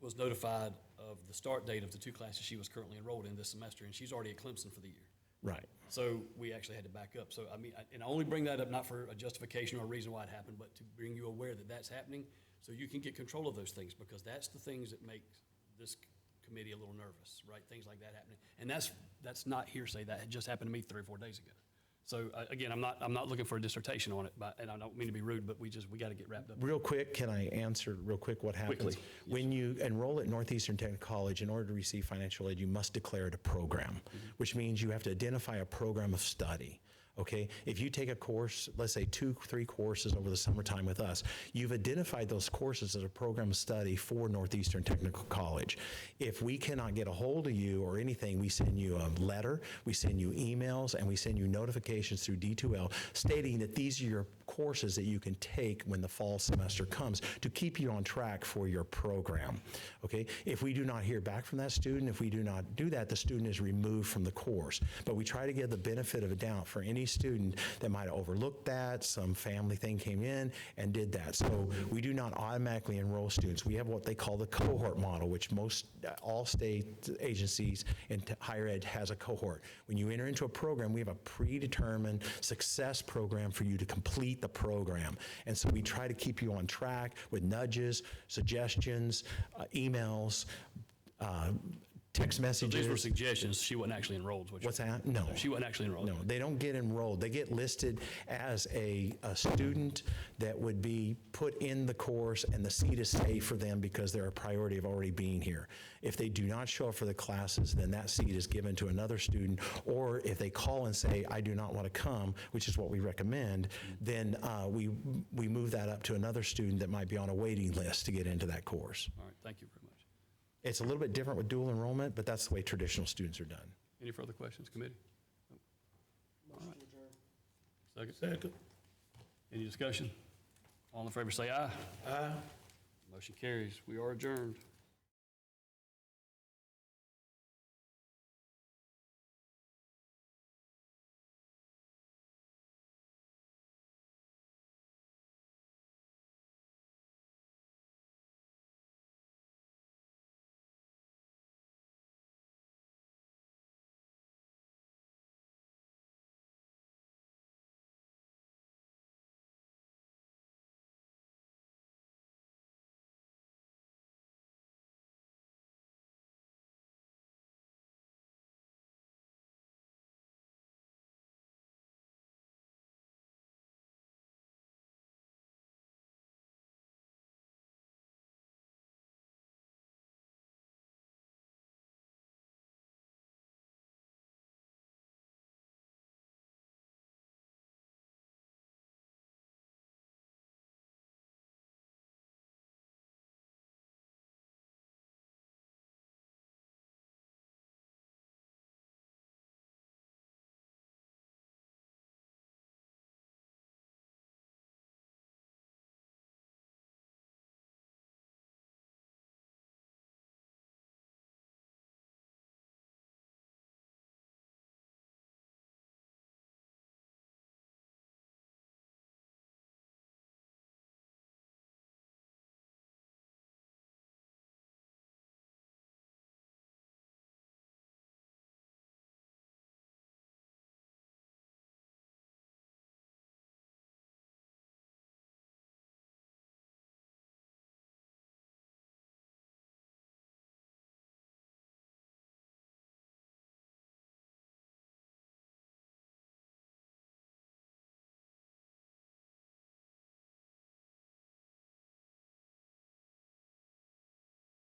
was notified of the start date of the 2 classes she was currently enrolled in this semester, and she's already at Clemson for the year. Right. So we actually had to back up. So, I mean, and I only bring that up not for a justification or a reason why it happened, but to bring you aware that that's happening, so you can get control of those things, because that's the things that make this committee a little nervous, right? Things like that happening. And that's not hearsay. That had just happened to me 3 or 4 days ago. So, again, I'm not looking for a dissertation on it, and I don't mean to be rude, but we got to get wrapped up. Real quick, can I answer real quick what happens? Quickly, yes, When you enroll at Northeastern Technical College, in order to receive financial aid, you must declare it a program, which means you have to identify a program of study. Okay, if you take a course, let's say 2-3 courses over the summertime with us, you've identified those courses as a program of study for Northeastern Technical College. If we cannot get a hold of you or anything, we send you a letter, we send you emails, and we send you notifications through D2L stating that these are your courses that you can take when the fall semester comes to keep you on track for your program. Okay, if we do not hear back from that student, if we do not do that, the student is removed from the course. But we try to give the benefit of a doubt for any student that might have overlooked that, some family thing came in and did that. So we do not automatically enroll students. We have what they call the cohort model, which all state agencies in higher ed has a cohort. When you enter into a program, we have a predetermined success program for you to complete the program. And so we try to keep you on track with nudges, suggestions, emails, text So messages. these were suggestions. She wasn't actually enrolled. What's that? No. She wasn't actually enrolled. No, they don't get enrolled. They get listed as a student that would be put in the course, and the seat is safe for them because they're a priority of already being here. If they do not show up for the classes, then that seat is given to another student, or if they call and say, I do not want to come, which is what we recommend, then we move that up to another student that might be on a waiting list to get into that course. All right, thank you very much. It's a little bit different with dual enrollment, but that's the way traditional students are done. Any further questions, committee? Motion to adjourn. Second? Second. Any discussion? All in favor say aye. Aye. Motion carries. We are adjourned.